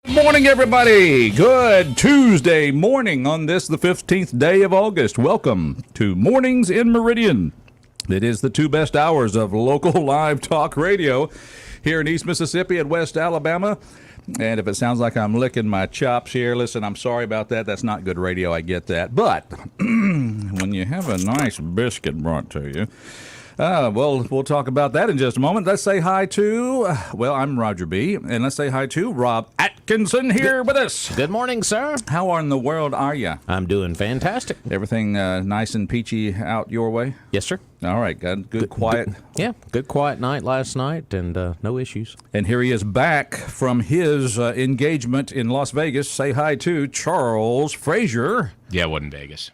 Morning, everybody. Good Tuesday morning on this, the 15th day of August. Welcome to Mornings in Meridian. It is the two best hours of local live talk radio here in East Mississippi and West Alabama. And if it sounds like I'm licking my chops here, listen, I'm sorry about that. That's not good radio. I get that. But when you have a nice biscuit brought to you, well, we'll talk about that in just a moment. Let's say hi to, well, I'm Roger B., and let's say hi to Rob Atkinson here with us. Good morning, sir. How in the world are you? I'm doing fantastic. Everything nice and peachy out your way? Yes, sir. All right, good quiet. Yeah, good quiet night last night, and no issues. And here he is back from his engagement in Las Vegas. Say hi to Charles Frazier. Yeah, it wasn't Vegas.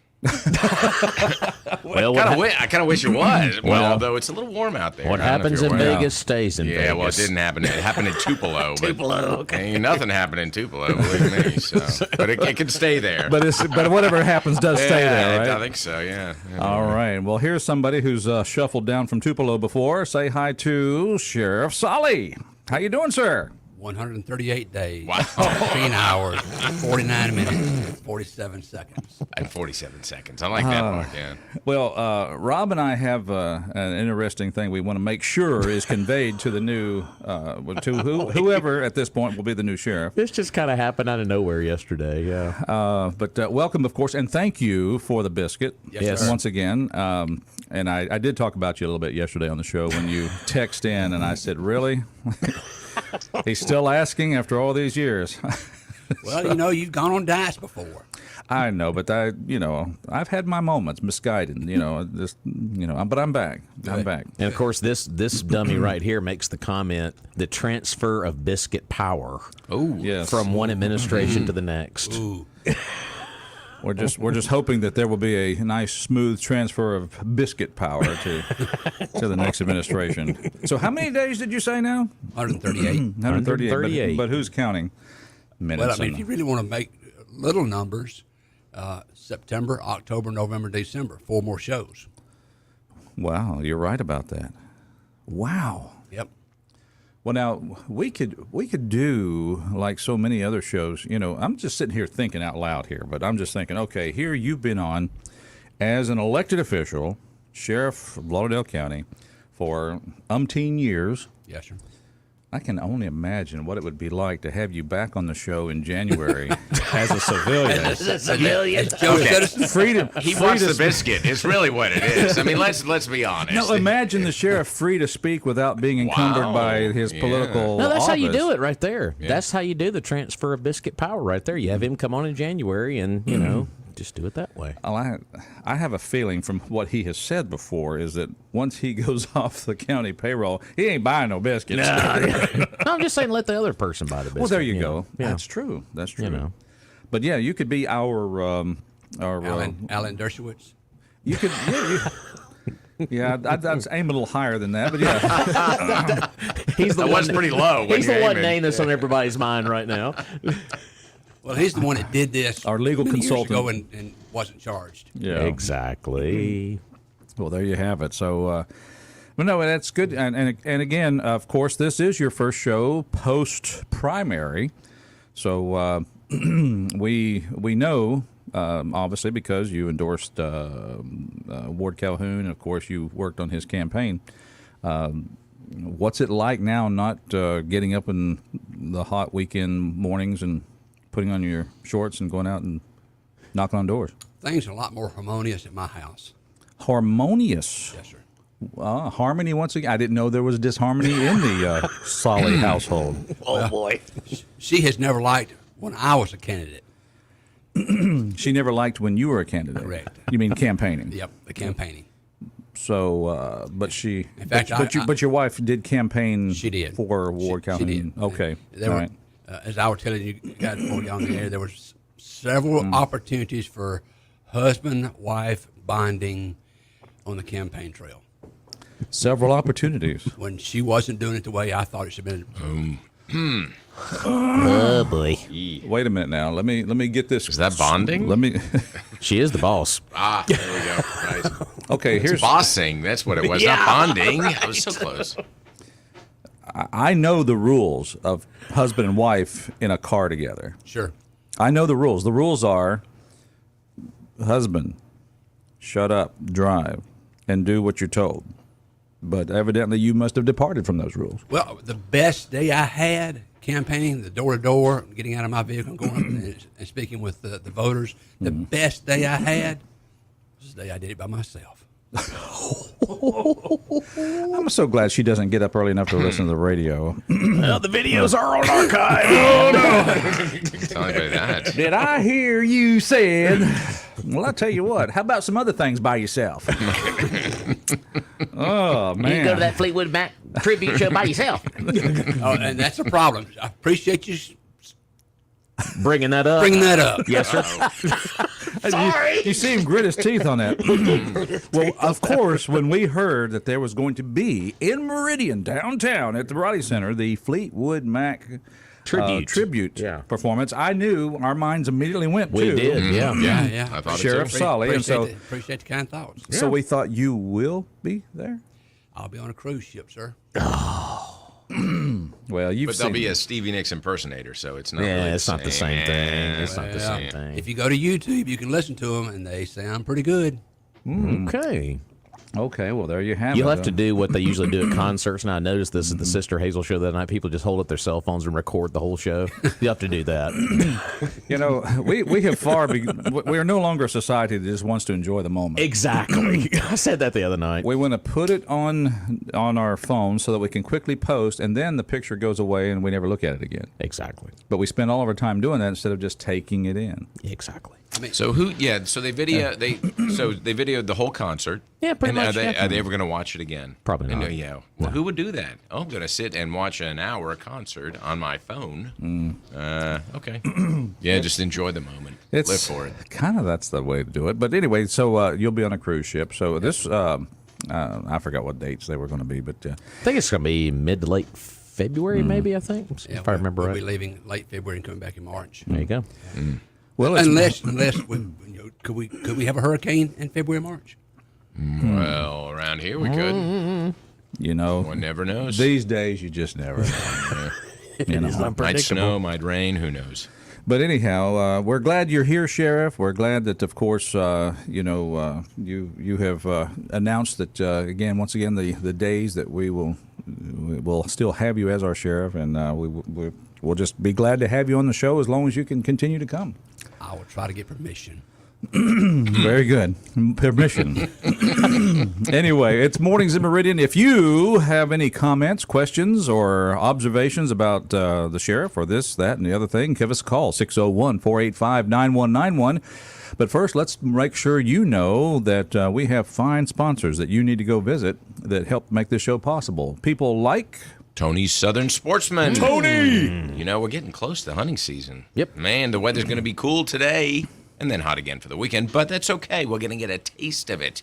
Well, I kind of wish it was. Well, although it's a little warm out there. What happens in Vegas stays in Vegas. Yeah, well, it didn't happen. It happened in Tupelo. Tupelo, okay. Ain't nothing happened in Tupelo, believe me. So. But it can stay there. But whatever happens does stay there, right? I think so, yeah. All right. Well, here's somebody who's shuffled down from Tupelo before. Say hi to Sheriff Sollie. How you doing, sir? 138 days, Wow. 15 hours, 49 minutes, and 47 seconds. And 47 seconds. I like that mark, yeah. Well, Rob and I have an interesting thing we want to make sure is conveyed to the new, whoever at this point will be the new sheriff. This just kind of happened out of nowhere yesterday, yeah. But welcome, of course, and thank you for the biscuit. Yes. Once again. And I did talk about you a little bit yesterday on the show when you text in, and I said, really? He's still asking after all these years. Well, you've gone on dice before. I know, but I've had my moments, misguided, but I'm back. I'm back. And, of course, this dummy right here makes the comment, the transfer of biscuit power. Oh, yes. From one administration to the next. Ooh. We're just hoping that there will be a nice, smooth transfer of biscuit power to the next administration. So how many days did you say now? 138. 138. But who's counting minutes? Well, if you really want to make little numbers, September, October, November, December, 4 more shows. Wow, you're right about that. Wow. Yep. Well, now, we could do like so many other shows. I'm just sitting here thinking out loud here, but I'm just thinking, okay, here you've been on as an elected official, sheriff of Lauderdale County, for umpteen years. Yes, sir. I can only imagine what it would be like to have you back on the show in January as a civilian. As a civilian. He wants the biscuit. It's really what it is. I mean, let's be honest. No, imagine the sheriff free to speak without being encumbered by his political No, that's office. how you do it right there. Yeah. That's how you do the transfer of biscuit power right there. You have him come on in January and, just do it that way. Well, I have a feeling from what he has said before is that once he goes off the county payroll, he ain't buying no biscuits. No, I'm just saying let the other person buy the biscuit. Well, there you go. Yeah. That's true. But yeah, you could be our Alan Dershowitz. You could. Yeah, I'd aim a little higher than that, but yeah. That was pretty low. He's the one name that's on everybody's mind right now. Well, he's the one that did this. Our legal many consultant. years ago and wasn't charged. Yeah, exactly. Well, there you have it. So, well, no, that's good. And again, of course, this is your first show post primary. So we know obviously because you endorsed Ward Calhoun, and of course you worked on his campaign. What's it like now, not getting up in the hot weekend mornings and putting on your shorts and going out and knocking on doors? Things are a lot more harmonious at my house. Harmonious? Yes, sir. Harmony once again. I didn't know there was disharmony in the Sollie household. Oh, boy. She has never liked when I was a candidate. She never liked when you were a candidate. Correct. You mean campaigning? Yep, the campaigning. So, but she. In fact, but your wife did campaign. She did for Ward Calhoun. She did. Okay. There were, as I was telling you guys before we got on the air, there were several opportunities for husband-wife bonding on the campaign trail. Several opportunities. When she wasn't doing it the way I thought it should have been. Oh boy! Wait a minute now. Let me get this. Is that bonding? Let me. She is the boss. There we go. Right. Okay, here's bossing. That's what it was. Not bonding. I was so close. I know the rules of husband and wife in a car together. Sure. I know the rules. The rules are, husband, shut up, drive, and do what you're told. But evidently you must have departed from those rules. Well, the best day I had campaigning, the door-to-door, getting out of my vehicle and going up and speaking with the voters, the best day I had was the day I did it by myself. I'm so glad she doesn't get up early enough to listen to the radio. Well, the videos are on archive. Tell anybody that. Did I hear you said? Well, I'll tell you what. How about some other things by yourself? Oh, man. You can go to that Fleetwood Mac tribute show by yourself. And that's a problem. I appreciate you Bringing that up. Yes, sir. Sorry. You see him grit his teeth on that. Well, of course, when we heard that there was going to be in Meridian, downtown, at the Raleigh Center, the Fleetwood Mac tribute performance, I knew our minds immediately went to. We did, yeah. I thought Sheriff Sollie. And so, Appreciate the kind thoughts. so we thought you will be there? I'll be on a cruise ship, sir. Well, you've But there'll seen be a Stevie Nicks impersonator, so it's not. Yeah, really it's not the same thing. It's not the same thing. If you go to YouTube, you can listen to them, and they sound pretty good. Okay. Okay, well, there you have it. You'll have to do what they usually do at concerts. And I noticed this at the Sister Hazel show the other night. People just hold up their cell phones and record the whole show. You have to do that. You know, we have we are no longer a society that just wants to enjoy the moment. Exactly. I said that the other night. We want to put it on our phone so that we can quickly post, and then the picture goes away and we never look at it again. Exactly. But we spend all of our time doing that instead of just taking it in. Exactly. So who? Yeah. So they videoed the whole concert. Yeah, pretty and much. Are they ever going to watch it again? Probably not. Yeah. Well, who would do that? Oh, I'm going to sit and watch an hour concert on my phone. Okay. Yeah, just enjoy the moment. Live for it. Kind of that's the way to do it. But anyway, so you'll be on a cruise ship. So this, I forgot what dates they were going to be, but I think it's going to be mid to late February, maybe, I think, if I remember we'll right. be leaving late February and coming back in March. There you go. well, Unless could we have a hurricane in February, March? Well, around here we could. you know, One never knows. these days you just never know. You know. Might snow, might rain. Who knows? But anyhow, we're glad you're here, Sheriff. We're glad that, of course, you have announced that once again, the days that we'll still have you as our sheriff, and we'll just be glad to have you on the show as long as you can continue to come. I will try to get permission. Very good. Permission. Anyway, it's Mornings in Meridian. If you have any comments, questions, or observations about the sheriff or this, that, and the other thing, give us a call, 601-485-9191. But first, let's make sure you know that we have fine sponsors that you need to go visit that help make this show possible. People like Tony's Southern Sportsman. Tony! You know, we're getting close to hunting season. Yep. Man, the weather's going to be cool today and then hot again for the weekend, but that's okay. We're going to get a taste of it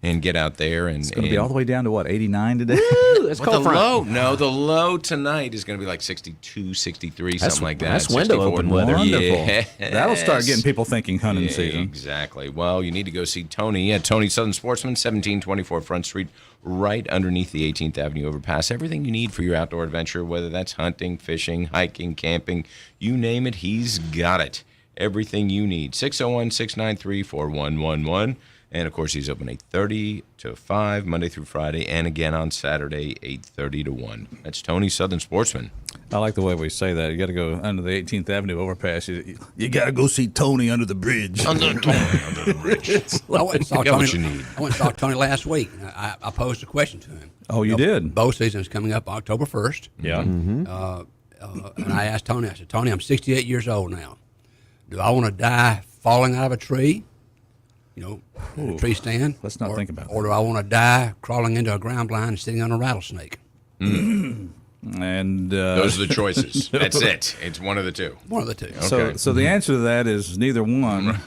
and get out there. And It's going to be all the way down to, what, 89 today? It's But cold the front. low, no, the low tonight is going to be like 62, 63, something like that. that's window 64. open weather. Wonderful. Yes. That'll start getting people thinking hunting season. Exactly. Well, you need to go see Tony at Tony Southern Sportsman, 1724 Front Street, right underneath the 18th Avenue overpass. Everything you need for your outdoor adventure, whether that's hunting, fishing, hiking, camping, you name it, he's got it. Everything you need. 601-693-4111. And, of course, he's open 8:30 to 5, Monday through Friday, and again on Saturday, 8:30 to 1. That's Tony Southern Sportsman. I like the way we say that. You got to go under the 18th Avenue overpass. You got to go see Tony under the bridge. Under the bridge. I went and saw Got Tony. what you need. I went and saw Tony last week. I posed a question to him. Oh, you did? Bow season is coming up October 1st. Yeah. And I asked Tony, I said, Tony, I'm 68 years old now. Do I want to die falling out of a tree? In a tree stand? Let's not think about Or do I want to die crawling into a ground blind and sitting on a rattlesnake? And Those are the choices. That's it. It's one of the two. One of the two. so the answer to that is neither one.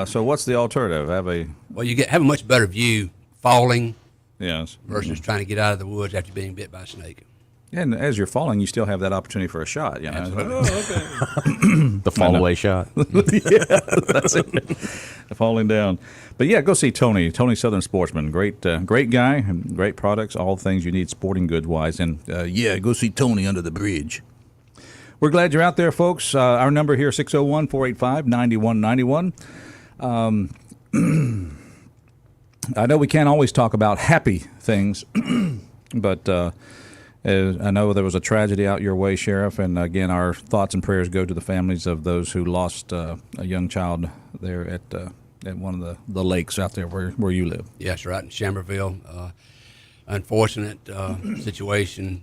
So what's the alternative? Well, you have a much better view falling Yes. versus trying to get out of the woods after being bit by a snake. And as you're falling, you still have that opportunity for a shot. You know, The fall away shot. that's it. Falling down. But yeah, go see Tony. Tony Southern Sportsman, great guy, and great products, all things you need sporting goods wise. And go see Tony under the bridge. We're glad you're out there, folks. Our number here, 601-485-9191. I know we can't always talk about happy things, but I know there was a tragedy out your way, Sheriff, and again, our thoughts and prayers go to the families of those who lost a young child there at one of the lakes out there where you live. Yes, right in Chamberville. Unfortunate situation.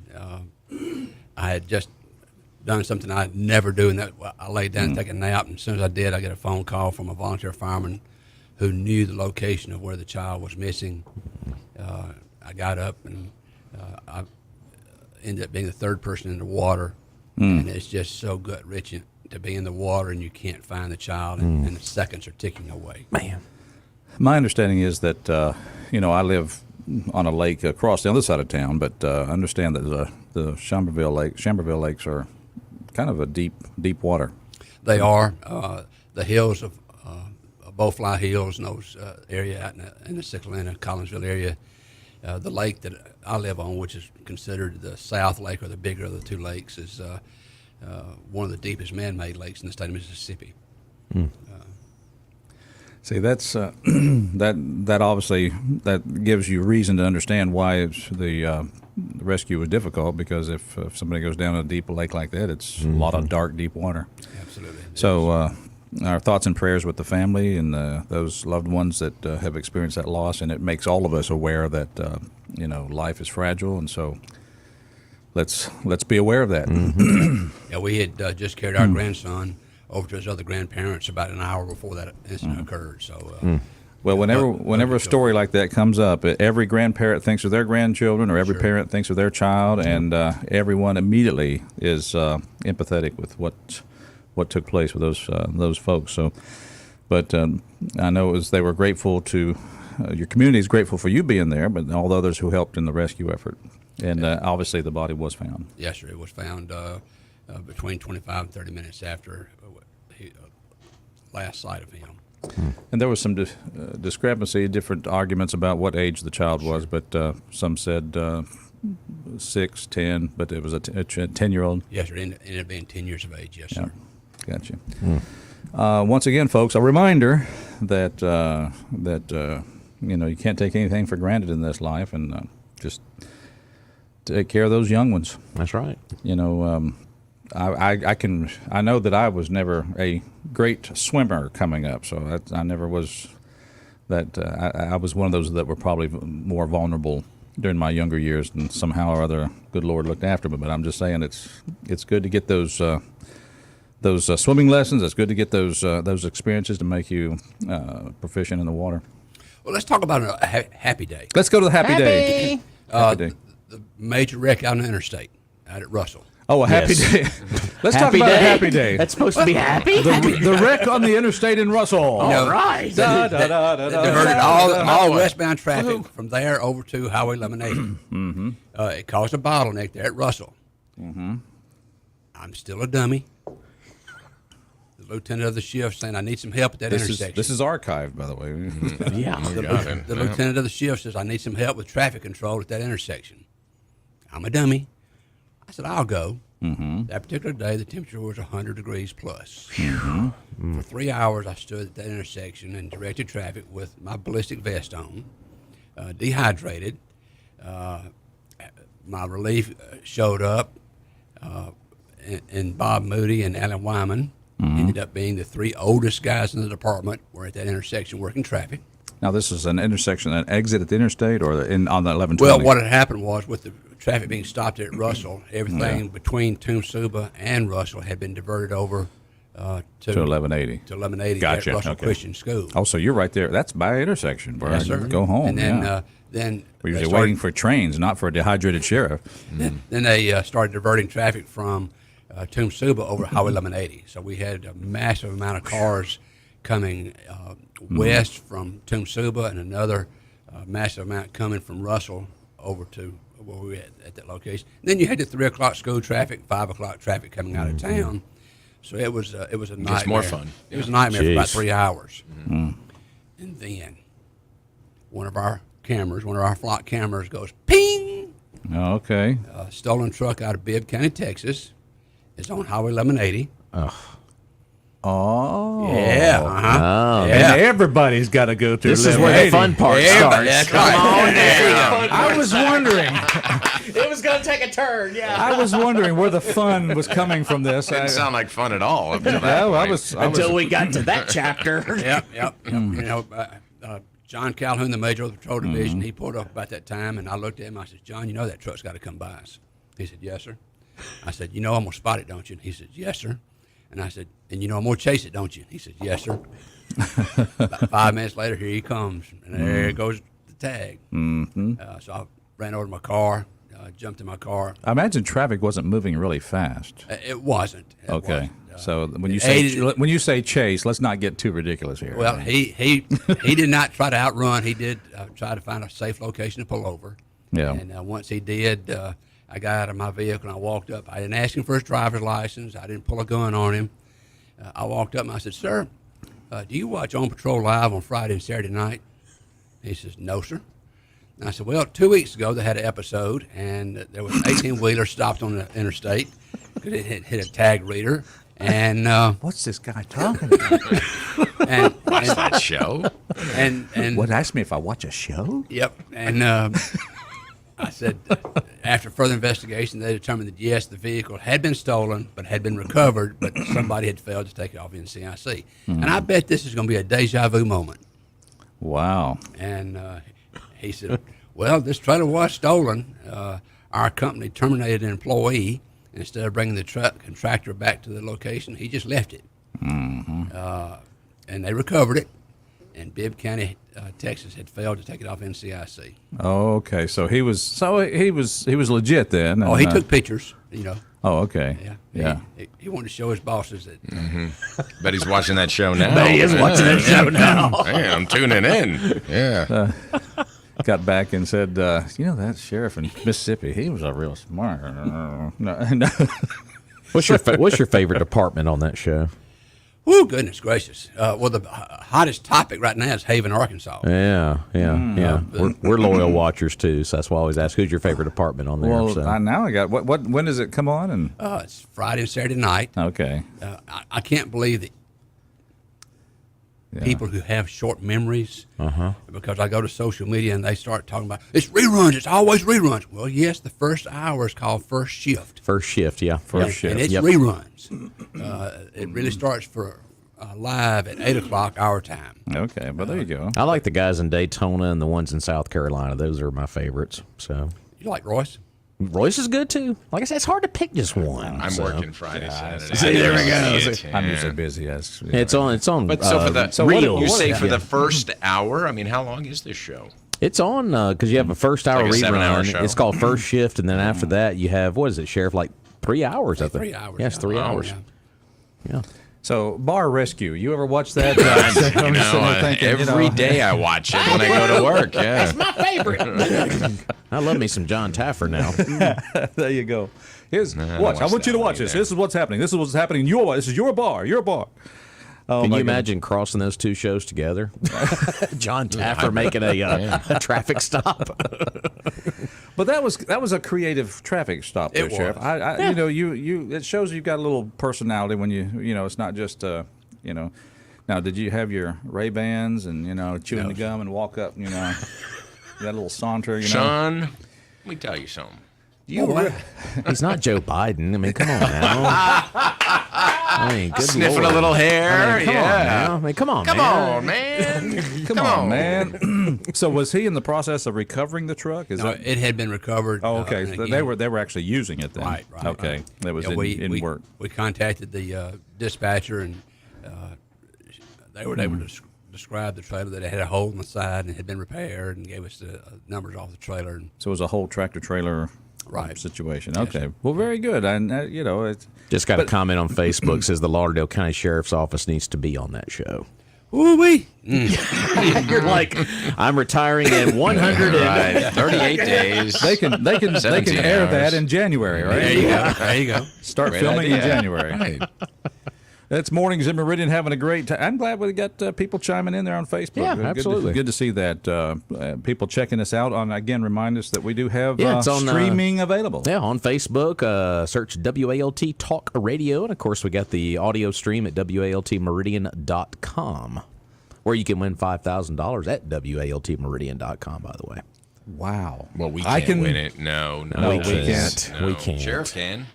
I had just done something I never do, and that I laid down and take a nap, and as soon as I did, I get a phone call from a volunteer fireman who knew the location of where the child was missing. I got up, and I ended up being the third person in the water, and it's just so gut-wrenching to be in the water and you can't find the child, and the seconds are ticking away. Man. My understanding is that, I live on a lake across the other side of town, but I understand that the Chamberville Lakes are kind of a deep water. They are. The hills of Bowfly Hills and those area out in the Sicklina, Collinsville area. The lake that I live on, which is considered the South Lake or the bigger of the two lakes, is one of the deepest man-made lakes in the state of Mississippi. See, that's that obviously that gives you reason to understand why the rescue was difficult, because if somebody goes down a deep lake like that, it's a lot of dark, deep water. Absolutely. So our thoughts and prayers with the family and those loved ones that have experienced that loss, and it makes all of us aware that life is fragile, and so let's be aware of that. Yeah, we had just carried our grandson over to his other grandparents about an hour before that incident occurred. So, Well, whenever a story like that comes up, every grandparent thinks of their grandchildren, or every parent thinks of their child, and everyone immediately is empathetic with what took place with those folks. So, but I know they were grateful to your community is grateful for you being there, but all the others who helped in the rescue effort, and obviously the body was found. Yes, sir. It was found between 25 and 30 minutes after last sight of him. And there was some discrepancy, different arguments about what age the child was, but some said 6, 10, but it was a 10-year-old. Yes, sir. It ended up being 10 years of age. Yes, sir. Gotcha. Once again, folks, a reminder that you can't take anything for granted in this life, and just take care of those young ones. That's right. I know that I was never a great swimmer coming up, so I never was that. I was one of those that were probably more vulnerable during my younger years, and somehow or other, good Lord looked after me. But I'm just saying, it's good to get those swimming lessons. It's good to get those experiences to make you proficient in the water. Well, let's talk about a happy day. Let's go to the happy day. Happy day. The major wreck out on the interstate out at Russell. Oh, a happy Yes. day. Let's talk about a happy day. That's supposed to be happy? The wreck on the interstate in Russell. All right. Diverted all westbound traffic from there over to Highway 1180. It caused a bottleneck there at Russell. I'm still a dummy. The lieutenant of the shift saying, I need some help at that intersection. This is archived, by the way. Yeah. The lieutenant of the shift says, I need some help with traffic control at that intersection. I'm a dummy. I said, I'll go. That particular day, the temperature was 100 degrees plus. For 3 hours, I stood at that intersection and directed traffic with my ballistic vest on, dehydrated. My relief showed up, and Bob Moody and Alan Wyman ended up being the 3 oldest guys in the department were at that intersection working traffic. Now, this is an intersection, an exit at the interstate, or on the 1120? Well, what had happened was with the traffic being stopped at Russell, everything between Toomsuba and Russell had been diverted over to 1180. To 1180 Gotcha. at Russell Okay. Christian School. Oh, so you're right there. That's by intersection where Yes, I sir. go home. And then, yeah. then We're they usually started- waiting for trains, not for a dehydrated sheriff. Then they started diverting traffic from Toomsuba over Highway 1180. So we had a massive amount of cars coming west from Toomsuba, and another massive amount coming from Russell over to where we were at that location. And then you had the 3 o'clock school traffic, 5 o'clock traffic coming out of town. So it was a nightmare. It's more fun. It was a nightmare for about 3 hours. Mm. And then one of our flock cameras goes ping. Oh, okay. A stolen truck out of Bibb County, Texas. It's on Highway 1180. Oh. Yeah. Oh. Yeah. And everybody's got to go through. This is where the fun part starts. That's right. Come on now. I was wondering. It was going to take a turn, yeah. I was wondering where the fun was coming from this. Didn't sound like fun at all. Up to that I point. was Until we got to that chapter. Yep. You know, John Calhoun, the major of the patrol division, he pulled up about that time, and I looked at him. I said, John, you know that truck's got to come by us. He said, yes, sir. I said, you know I'm going to spot it, don't you? And he said, yes, sir. And I said, and you know I'm going to chase it, don't you? And he said, yes, sir. About 5 minutes later, here he comes, and there goes the tag. So I ran over to my car, jumped in my car. I imagine traffic wasn't moving really fast. It wasn't. It Okay. wasn't. So when you say chase, let's not get too ridiculous here. Well, he did not try to outrun. He did try to find a safe location to pull over. Yeah. And once he did, I got out of my vehicle and I walked up. I didn't ask him for his driver's license. I didn't pull a gun on him. I walked up and I said, sir, do you watch On Patrol Live on Friday and Saturday night? He says, no, sir. And I said, well, 2 weeks ago they had an episode, and there was an 18-wheeler stopped on the interstate because it hit a tag reader. And what's this guy talking about? and Watch that show. and What, ask me if I watch a show? Yep. And I said, after further investigation, they determined that, yes, the vehicle had been stolen, but had been recovered, but somebody had failed to take it off NCIC. And I bet this is going to be a deja vu moment. Wow. And he said, well, this trailer was stolen. Our company terminated an employee. And instead of bringing the contractor back to the location, he just left it. And they recovered it. And Bibb County, Texas, had failed to take it off NCIC. Oh, okay. So he was legit then. Oh, he took pictures, you know. Oh, okay. Yeah. He wanted to show his bosses that. Bet he's watching that show now. He is watching that show now. Hey, I'm tuning in. Yeah. Got back and said, that sheriff in Mississippi, he was a real smart. No. What's your favorite department on that show? Oh, goodness gracious. Well, the hottest topic right now is Haven, Arkansas. Yeah. We're loyal watchers, too, so that's why I always ask, who's your favorite department on there? Well, so. now I got, when does it come on? And It's Friday and Saturday night. okay. I can't believe that people who have short memories, because I go to social media and they start talking about, it's reruns, it's always reruns. Well, yes, the first hour is called First Shift. First shift, yeah. First shift. And it's reruns. It really starts for live at 8 o'clock our time. Okay, but there you go. I like the guys in Daytona and the ones in South Carolina. Those are my favorites. So You like Royce? Royce is good, too. Like I said, it's hard to pick just one. I'm so. working Friday, Saturday. See, there we go. I'm usually busy. As It's on. But so for the reels. you say for the first hour. I mean, how long is this show? It's on because you have a first hour like a 7-hour rerun. show. It's called First Shift, and then after that you have, what is it, Sheriff? Like 3 hours, I think. 3 hours. Yes, 3 hours. Yeah. So, Bar Rescue, you ever watch that? Every day I watch it when I go to work. Yeah. My favorite. I love me some John Taffer now. There you go. Watch. I watch want you to that watch one this. either. This is what's happening. This is what's happening. This is your bar. Your bar. Oh, Can my you goodness. imagine crossing those two shows together? John Taffer making a traffic stop. But that was a creative traffic stop there, It Sheriff. was. You it shows you've got a little personality when it's not just Now, did you have your Ray-Bans and chewing the gum and walk up that little saunter? Sean, let me tell you something. He's not Joe Biden. I mean, come on now. I mean, good Sniffing Lord. a little hair. Come on now. I mean, come on, Come man. on, man. Come on, man. So was he in the process of recovering the truck? No, it had been recovered. Oh, okay. and So again, they were actually using it then. Right. Okay. That was in work. We contacted the dispatcher, and they were able to describe the trailer that it had a hole in the side and it had been repaired, and gave us the numbers off the trailer. And So it was a whole tractor trailer Right. situation. Yes. Okay. Well, very good. And it's Just got a comment on Facebook says the Lauderdale County Sheriff's Office needs to be on that show. Ooh-wee. You're like, I'm retiring in 100 Right, 38 days. They can 17 air hours. that in January, right? There you go. There you go. Start Great filming in idea. January. Right. It's Mornings in Meridian, having a great time. I'm glad we got people chiming in there on Facebook. Yeah, Good to- absolutely. Good to see that. People checking us out on, again, remind us that we do have Yeah, it's on, streaming available. Yeah, on Facebook, search WALT Talk Radio. And, of course, we got the audio stream at WALTmeridian.com, where you can win $5,000 at WALTmeridian.com, by the way. Wow. Well, we I can't can- win it. No, we can't. No. We can't. Sheriff can.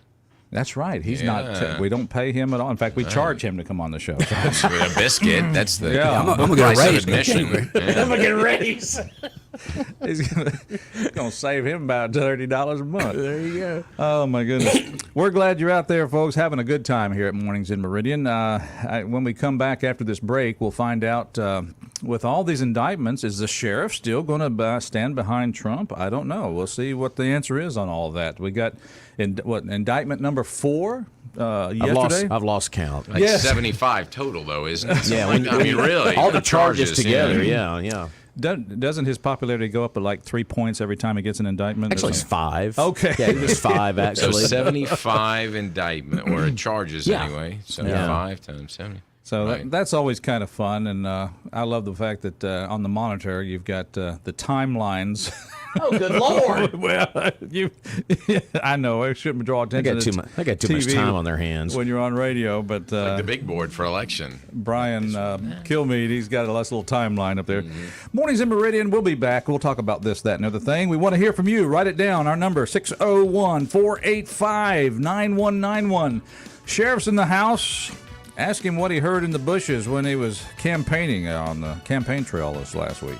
That's right. He's Yeah. not. We don't pay him at all. In fact, we charge him to come on the show. With a biscuit. That's the Yeah. I'm gonna get a price of raise. admission. Yeah. Look at raise. He's gonna save him about $30 a month. There you go. Oh my goodness. We're glad you're out there, folks, having a good time here at Mornings in Meridian. When we come back after this break, we'll find out with all these indictments, is the sheriff still going to stand behind Trump? I don't know. We'll see what the answer is on all of that. We got indictment number 4 yesterday. I've lost count. Like Yes. 75 total, though, isn't it? Yeah, I mean, really. all the charges together. Yeah. Yeah. Doesn't his popularity go up at like 3 points every time he gets an indictment? Actually, it's 5. Okay. Yeah, it was 5, So actually. 75 indictment, or charges Yeah. anyway. 75 times 70. So Right. that's always kind of fun, and I love the fact that on the monitor you've got the timelines. Oh, good Lord. Well, I know I shouldn't draw They attention. got too much TV time on their hands. when you're on radio, but The big board for election. Brian Kilmeade, he's got a nice little timeline up there. Mornings in Meridian, we'll be back. We'll talk about this, that, and other thing. We want to hear from you. Write it down. Our number, 601-485-9191. Sheriff's in the house. Ask him what he heard in the bushes when he was campaigning on the campaign trail this last week.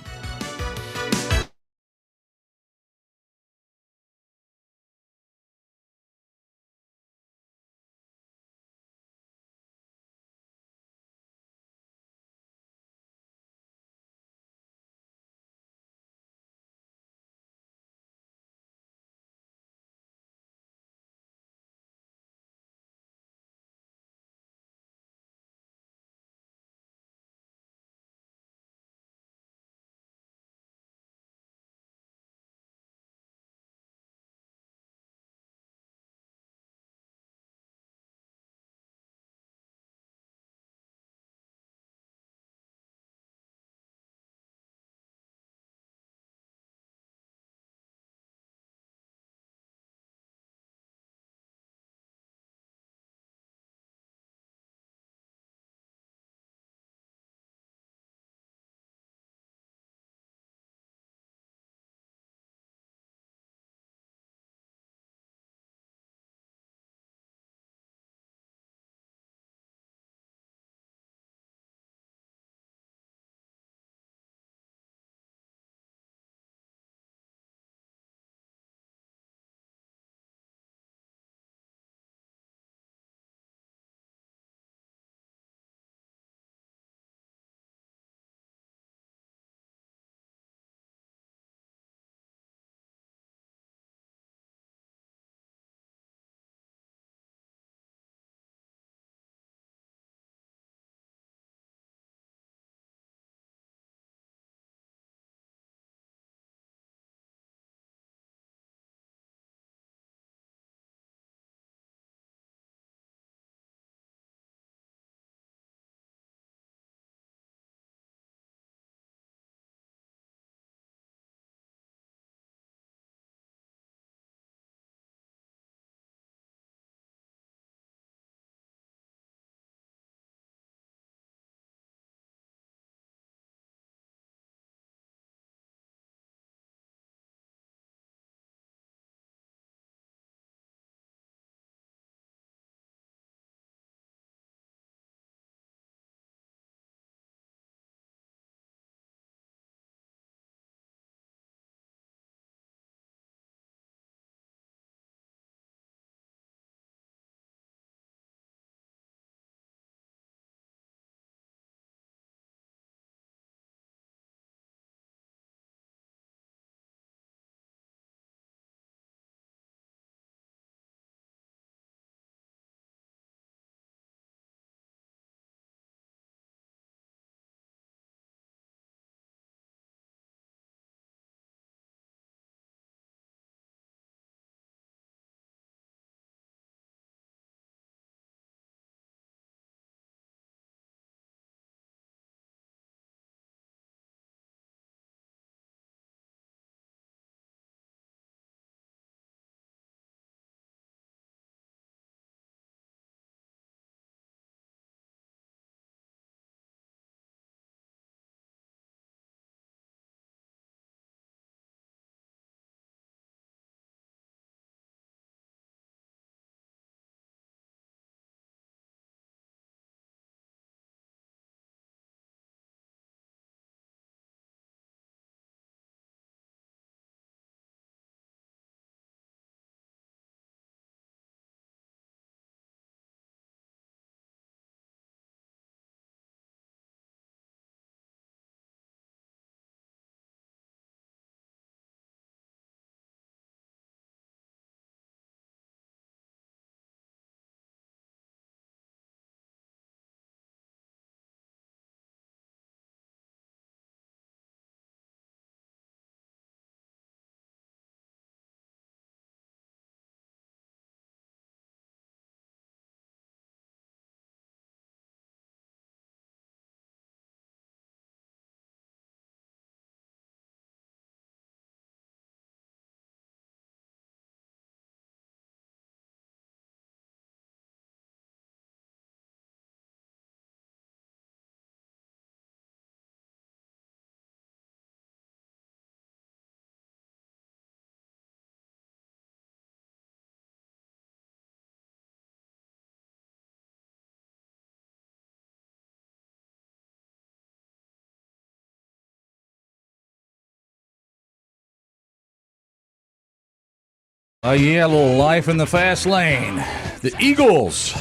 Yeah, a little life in the fast lane. The Eagles.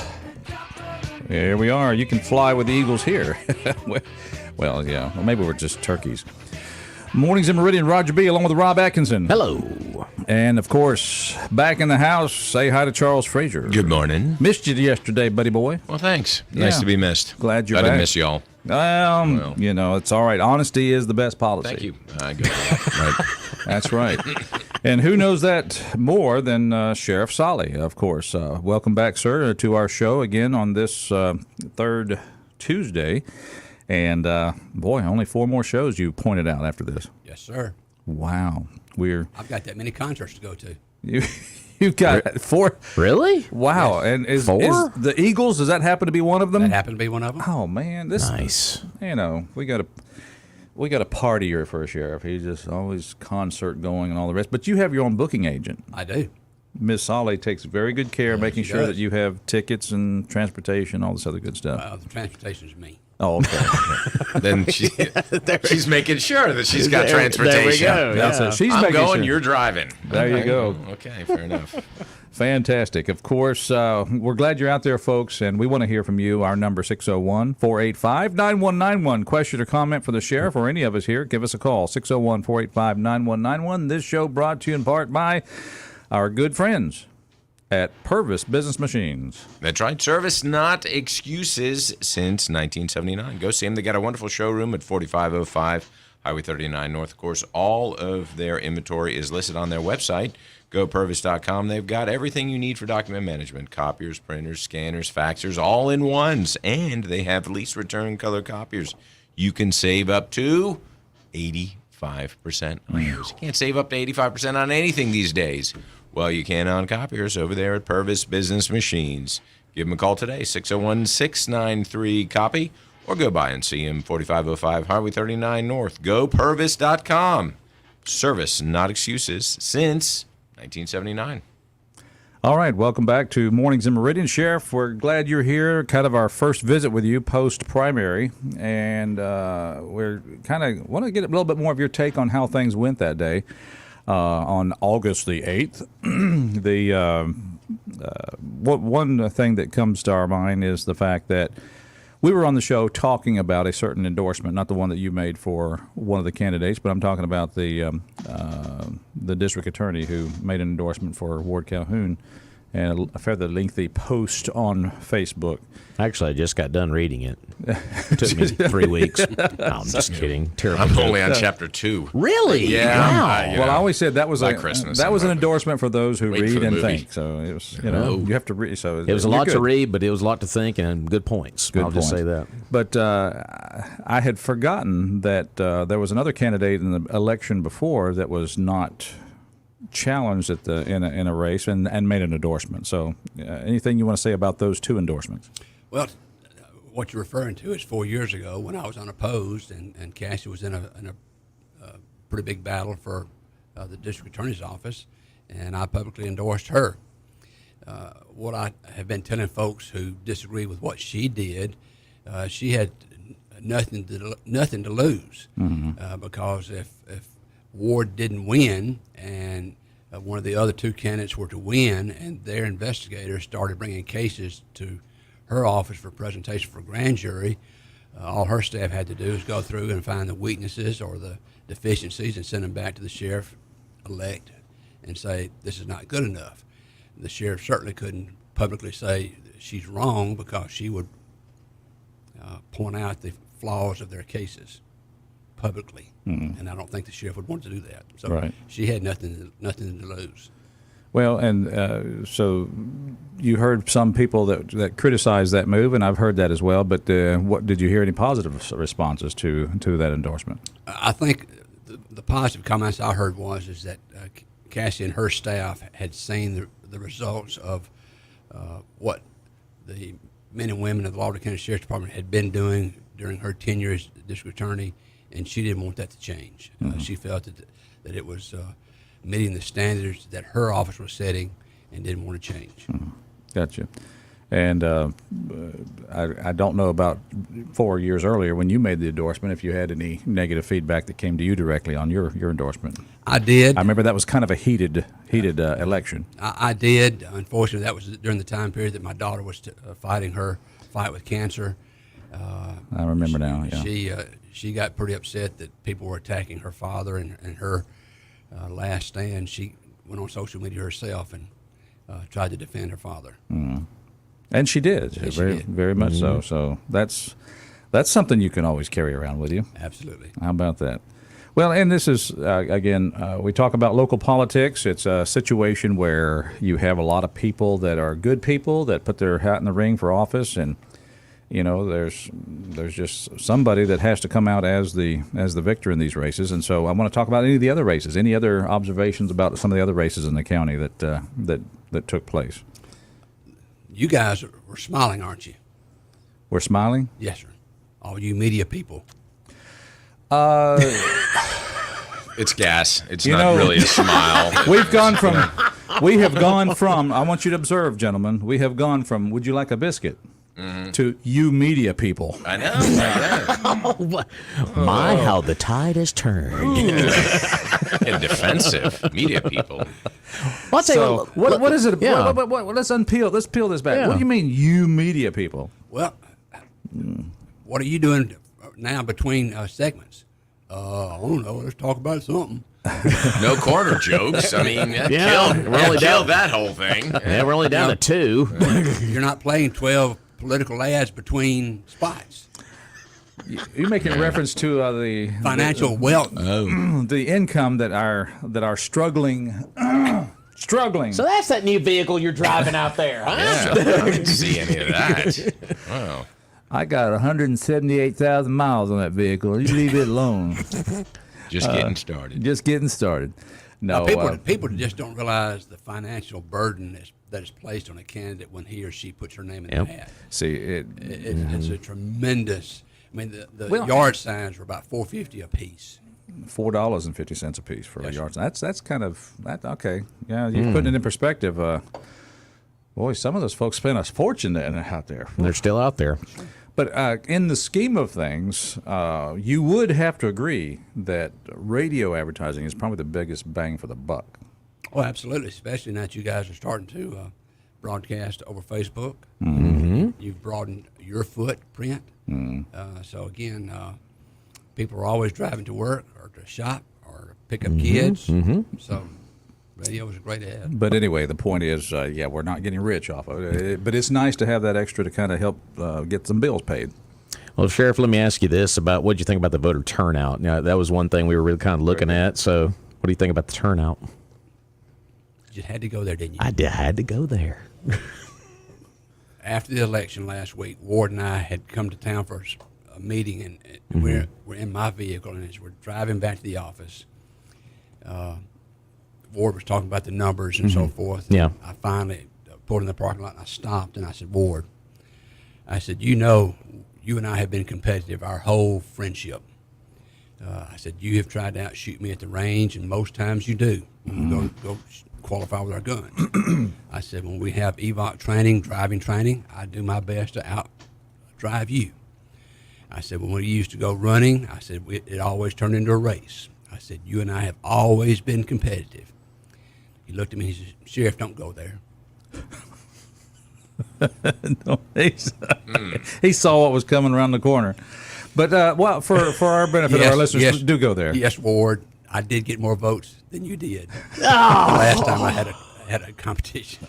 Here we are. You can fly with the Eagles here. Well, yeah. Well, maybe we're just turkeys. Mornings in Meridian, Roger B. along with Rob Atkinson. Hello. And, of course, back in the house, say hi to Charles Frazier. Good morning. Missed you yesterday, buddy boy. Well, thanks. Nice to be missed. Glad you're I back. didn't miss y'all. Well, you know, it's all right. Honesty is the best policy. Thank you. I go for that. Right. That's right. And who knows that more than Sheriff Sollie, of course. Welcome back, sir, to our show again on this third Tuesday. And, boy, only 4 more shows you pointed out after this. Yes, sir. Wow. I've got that many concerts to go to. You've got 4. Really? Wow. Yes. And is 4? the Eagles, does that happen to be one of them? That happened to be one of them. Oh, man. Nice. You know, we got a partier for a sheriff. He's just always concert going and all the rest. But you have your own booking agent. I do. Ms. Sollie takes very good care of making she sure does. that you have tickets and transportation, all this other good stuff. The transportation is me. Oh, okay. Then she's making sure that she's got transportation. There we go. That's it. She's I'm making going, sure. you're driving. There you go. Okay, fair enough. Fantastic. Of course, we're glad you're out there, folks, and we want to hear from you. Our number, 601-485-9191. Question or comment for the sheriff or any of us here, give us a call, 601-485-9191. This show brought to you in part by our good friends at Purvis Business Machines. That's right. Service, not excuses, since 1979. Go see them. They got a wonderful showroom at 4505 Highway 39 North. Of course, all of their inventory is listed on their website, gopurvis.com. They've got everything you need for document management: copiers, printers, scanners, faxers, all in ones. And they have lease return color copiers. You can save up to 85% on those. You can't save up to 85% on anything these days. Well, you can on copiers over there at Purvis Business Machines. Give them a call today, 601-693-COPY, or go by and see them, 4505 Highway 39 North. GoPurvis.com. Service, not excuses, since 1979. All right, welcome back to Mornings in Meridian. Sheriff, we're glad you're here. Kind of our first visit with you post-primary, and we're kind of want to get a little bit more of your take on how things went that day. On August the 8th, one thing that comes to our mind is the fact that we were on the show talking about a certain endorsement, not the one that you made for one of the candidates, but I'm talking about the district attorney who made an endorsement for Ward Calhoun, and a fairly lengthy post on Facebook. Actually, I just got done reading it. It took me 3 weeks. No, I'm just kidding. Terrible. I'm only on chapter 2. Really? Yeah. Wow. Well, I always said that was By Christmas, that was an I'm endorsement for those who waiting read for the and movie. think. So it was, you have to read. So It was a you're lot to good. read, but it was a lot to think and good points. Good I'll just say points. that. But I had forgotten that there was another candidate in the election before that was not challenged at in a race and made an endorsement. So anything you want to say about those 2 endorsements? Well, what you're referring to is 4 years ago when I was unopposed and Cassie was in a pretty big battle for the district attorney's office, and I publicly endorsed her. What I have been telling folks who disagree with what she did, she had nothing to lose, because if Ward didn't win and one of the other 2 candidates were to win and their investigators started bringing cases to her office for presentation for grand jury, all her staff had to do is go through and find the weaknesses or the deficiencies and send them back to the sheriff-elect and say, this is not good enough. The sheriff certainly couldn't publicly say she's wrong, because she would point out the flaws of their cases publicly. And I don't think the sheriff would want to do that. So Right. she had nothing to lose. Well, and so you heard some people that criticized that move, and I've heard that as well. But what did you hear any positive responses to that endorsement? I think the positive comments I heard is that Cassie and her staff had seen the results of what the men and women of the Lauderdale County Sheriff's Department had been doing during her tenure as district attorney, and she didn't want that to change. She felt that it was meeting the standards that her office was setting and didn't want to change. Gotcha. And I don't know about 4 years earlier when you made the endorsement, if you had any negative feedback that came to you directly on your endorsement. I did. I remember that was kind of a heated election. I did. Unfortunately, that was during the time period that my daughter was fighting her fight with cancer. I remember now. Yeah. She got pretty upset that people were attacking her father and her last stand. She went on social media herself and tried to defend her father. Mm. And she did. Yes, very, she did. very much so. So that's something you can always carry around with you. Absolutely. How about that? Well, and this is, again, we talk about local politics. It's a situation where you have a lot of people that are good people that put their hat in the ring for office, and there's just somebody that has to come out as the victor in these races. And so I want to talk about any of the other races. Any other observations about some of the other races in the county that took place? You guys were smiling, aren't you? We're smiling? Yes, sir. All you media people. It's gas. It's not really a smile. We have gone from, I want you to observe, gentlemen, we have gone from, would you like a biscuit? Mm-hmm. To you media people. I know. My, how the tide has turned. And defensive media people. Well, I'll tell you what is it? Yeah. Let's peel this back. Yeah. What do you mean, you media people? Well, what are you doing now between segments? I don't know. Let's talk about something. No corner jokes. I mean, killed that whole thing. Yeah, we're only down to 2. You're not playing 12 political ads between spots. You're making reference to the Financial wealth. the income that are struggling. So that's that new vehicle you're driving out there, huh? Yeah, I didn't see any of that. Wow. I got 178,000 miles on that vehicle. You leave it alone. Just getting started. Just getting started. No, people just don't realize the financial burden that is placed on a candidate when he or she puts her name in the hat. See, It's a tremendous. I mean, the yard signs were about $4.50 a piece. $4.50 a piece for a yard sign. That's kind of that. Okay, yeah, you're putting it in perspective. Boy, some of those folks spent a fortune out there. They're still out there. But in the scheme of things, you would have to agree that radio advertising is probably the biggest bang for the buck. Oh, absolutely, especially now that you guys are starting to broadcast over Facebook. Mm-hmm. You've broadened your footprint. Mm-hmm. So, again, people are always driving to work or to shop or to pick up kids. Mm-hmm. So radio was a great ad. But anyway, the point is, we're not getting rich off of it. But it's nice to have that extra to kind of help get some bills paid. Well, Sheriff, let me ask you this about what do you think about the voter turnout? Now, that was one thing we were really kind of looking at. So what do you think about the turnout? You had to go there, didn't you? I had to go there. After the election last week, Ward and I had come to town for a meeting, and we're in my vehicle, and as we're driving back to the office, Ward was talking about the numbers and so forth. Yeah. I finally pulled in the parking lot, and I stopped, and I said, Ward, I said, you and I have been competitive our whole friendship. I said, you have tried to outshoot me at the range, and most times you do. When we go qualify with our guns. I said, when we have EVOC training, driving training, I do my best to out-drive you. I said, when we used to go running, I said, it always turned into a race. I said, you and I have always been competitive. He looked at me and he said, Sheriff, don't go there. No, he saw what was coming around the corner. But for our benefit, our listeners, do go there. Yes, Ward, I did get more votes than you did. The last time I had a competition.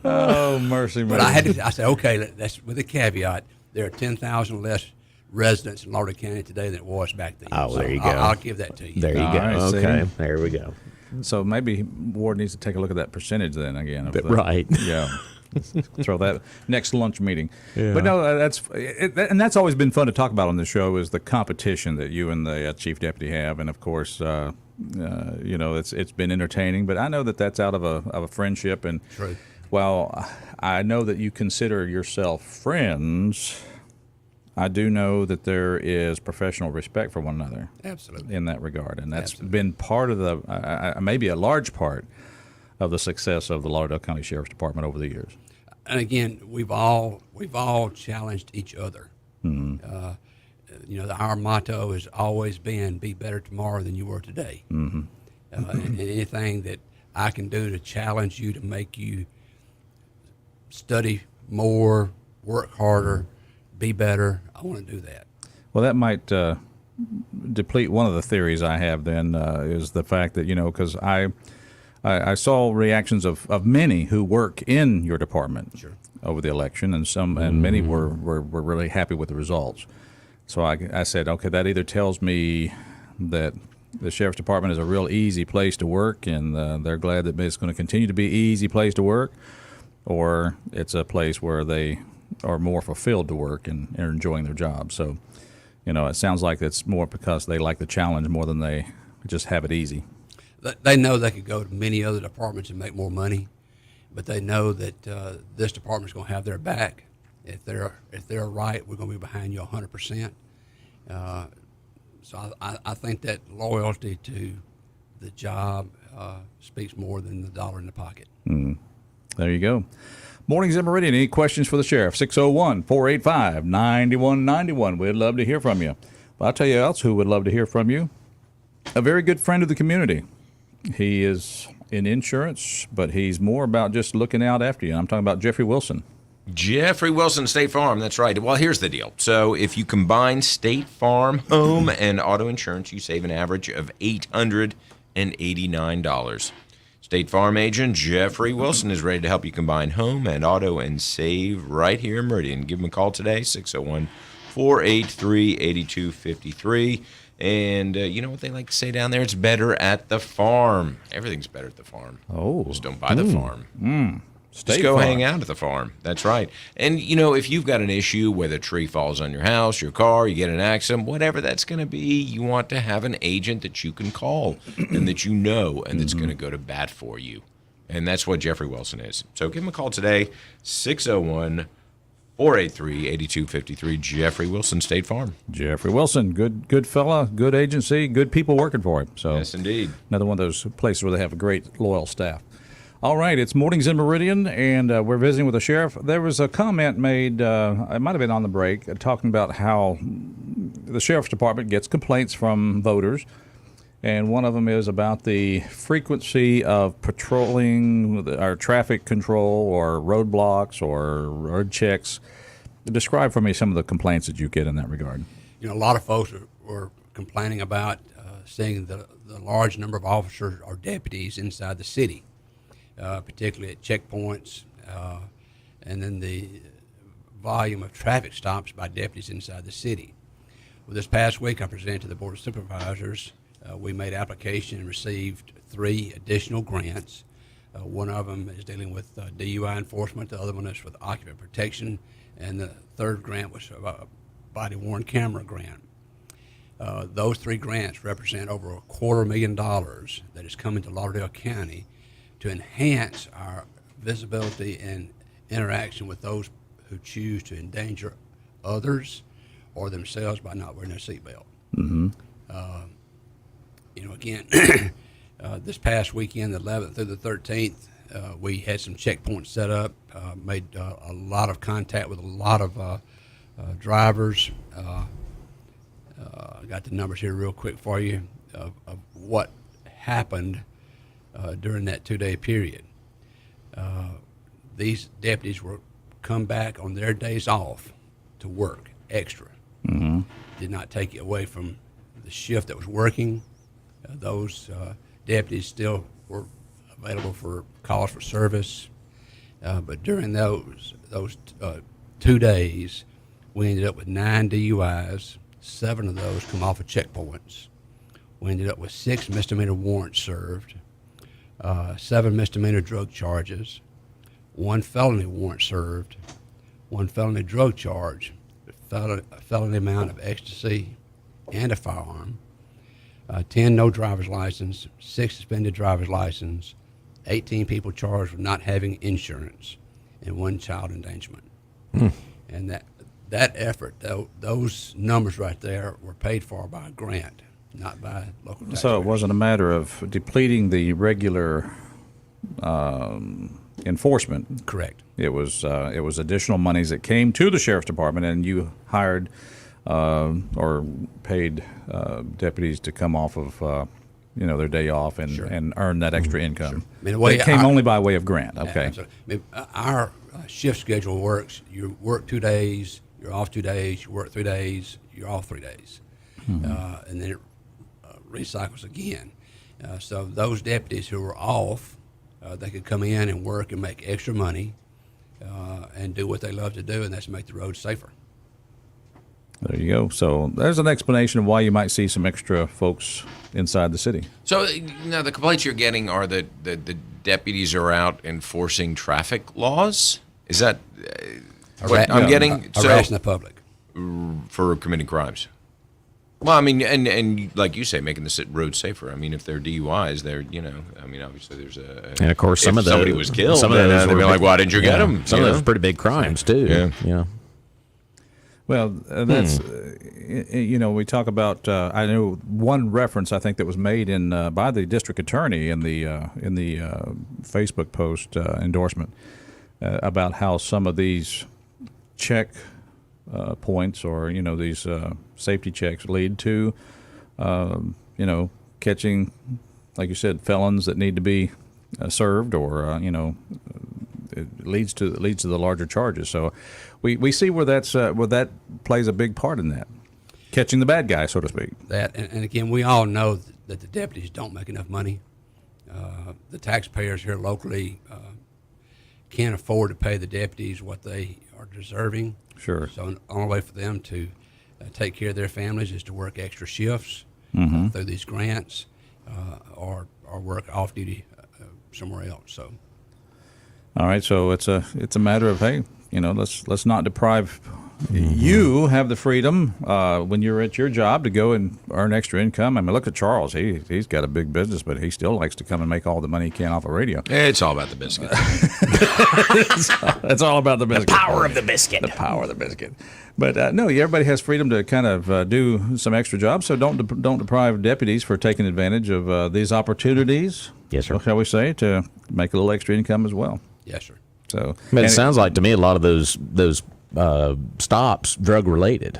Oh, mercy, But I said, okay, that's with a caveat. There are 10,000 less residents in Lauderdale County today than it was back then. Oh, so there you go. I'll give that to you. There you All go. right, Okay, see? there we go. So maybe Ward needs to take a look at that percentage then again. Right. Yeah. Throw that next lunch meeting. Yeah. But no, and that's always been fun to talk about on this show is the competition that you and the chief deputy have, and of course, it's been entertaining. But I know that that's out of a friendship, and True. while I know that you consider yourself friends, I do know that there is professional respect for one another. Absolutely. In that regard, and that's been part of maybe a large part of the success of the Lauderdale County Sheriff's Department over the years. And again, we've all challenged each other. Our motto has always been "Be better tomorrow than you were today." And anything that I can do to challenge you, to make you study more, work harder, be better, I want to do that. Well, that might deplete one of the theories I have. Then is the fact that because I saw reactions of many who work in your department over the election, and many were really happy with the results. So I said, okay, that either tells me that the Sheriff's Department is a real easy place to work, and they're glad that it's going to continue to be an easy place to work, or it's a place where they are more fulfilled to work and are enjoying their job. So, it sounds like it's more because they like the challenge more than they just have it easy. They know they could go to many other departments and make more money, but they know that this department's going to have their back. If they're right, we're going to be behind you 100%. So I think that loyalty to the job speaks more than the dollar in the pocket. There you go. Mornings in Meridian. Any questions for the sheriff? 601-485-9191. We'd love to hear from you. But I'll tell you else who would love to hear from you. A very good friend of the community. He is in insurance, but he's more about just looking out after you. I'm talking about Jeffrey Wilson. Jeffrey Wilson, State Farm. That's right. Well, here's the deal. So if you combine State Farm home and auto insurance, you save an average of $889. State Farm agent Jeffrey Wilson is ready to help you combine home and auto and save right here in Meridian. Give him a call today, 601-483-8253. And you know what they like to say down there? It's better at the farm. Everything's better at the farm. Oh. Just don't buy the farm. State Just go Farm. hang out at the farm. That's right. And, if you've got an issue, whether a tree falls on your house, your car, you get in an accident, whatever that's going to be, you want to have an agent that you can call and that you know and that's going to go to bat for you. And that's what Jeffrey Wilson is. So give him a call today, 601-483-8253. Jeffrey Wilson, State Farm. Jeffrey Wilson, good fella, good agency, good people working for him. So Yes, indeed. another one of those places where they have a great, loyal staff. All right, it's Mornings in Meridian, and we're visiting with the sheriff. There was a comment made, it might have been on the break, talking about how the sheriff's department gets complaints from voters, and one of them is about the frequency of patrolling or traffic control or roadblocks or road checks. Describe for me some of the complaints that you get in that regard. A lot of folks were complaining about seeing the large number of officers or deputies inside the city. Particularly at checkpoints, and then the volume of traffic stops by deputies inside the city. Well, this past week, I presented to the Board of Supervisors. We made application and received 3 additional grants. One of them is dealing with DUI enforcement. The other one is with occupant protection, and the third grant was a body-worn camera grant. Those 3 grants represent over $250,000 that is coming to Lauderdale County to enhance our visibility and interaction with those who choose to endanger others or themselves by not wearing their seatbelt. Again, this past weekend, the 11th through the 13th, we had some checkpoints set up, made a lot of contact with a lot of drivers. I got the numbers here real quick for you of what happened during that 2-day period. These deputies were come back on their days off to work extra. Did not take it away from the shift that was working. Those deputies still were available for calls for service. But during those 2 days, we ended up with 9 DUIs. 7 of those come off of checkpoints. We ended up with 6 misdemeanor warrants served. 7 misdemeanor drug charges, 1 felony warrant served, 1 felony drug charge, a felony amount of ecstasy and a firearm, 10 no driver's license, 6 suspended driver's license, 18 people charged with not having insurance, and 1 child endangerment. And that effort, those numbers right there, were paid for by a grant, not by local taxpayers. So it wasn't a matter of depleting the regular enforcement. Correct. It was additional monies that came to the sheriff's department, and you hired or paid deputies to come off of their day off and earn that extra income. Sure. I mean, the way it came only by way of grant. Okay. Absolutely. I mean, our shift schedule works. You work 2 days, you're off 2 days. You work 3 days, you're off 3 days, and then it recycles again. So those deputies who were off, they could come in and work and make extra money and do what they love to do, and that's make the roads safer. There you go. So there's an explanation of why you might see some extra folks inside the city. So now the complaints you're getting are that the deputies are out enforcing traffic laws. Is that what I'm getting? Harassing the public For committing crimes. Well, I mean, and like you say, making the road safer. I mean, if they're DUIs, they're I mean, obviously there's a. And of course, if somebody was killed. Some of those they'd be like, "Why didn't you get them?" Some of those are pretty big crimes too. Yeah. Well, that's we talk about. I know one reference I think that was made in by the district attorney in the Facebook post endorsement about how some of these check points or these safety checks lead to catching, like you said, felons that need to be served, or it leads to the larger charges. So we see where that plays a big part in that, catching the bad guy, so to speak. That and again, we all know that the deputies don't make enough money. The taxpayers here locally can't afford to pay the deputies what they are deserving. Sure. So the only way for them to take care of their families is to work extra shifts through these grants, or work off duty somewhere else. So. All right, so it's a matter of, hey, let's not deprive. You have the freedom when you're at your job to go and earn extra income. I mean, look at Charles. He's got a big business, but he still likes to come and make all the money he can off of radio. It's all about the biscuit. It's all about the biscuit. The power of the biscuit. The power of the biscuit. But no, everybody has freedom to kind of do some extra jobs. So don't deprive deputies for taking advantage of these opportunities. Yes, sir. Shall we say, to make a little extra income as well. Yes, sir. So, but it sounds like to me a lot of those stops drug related.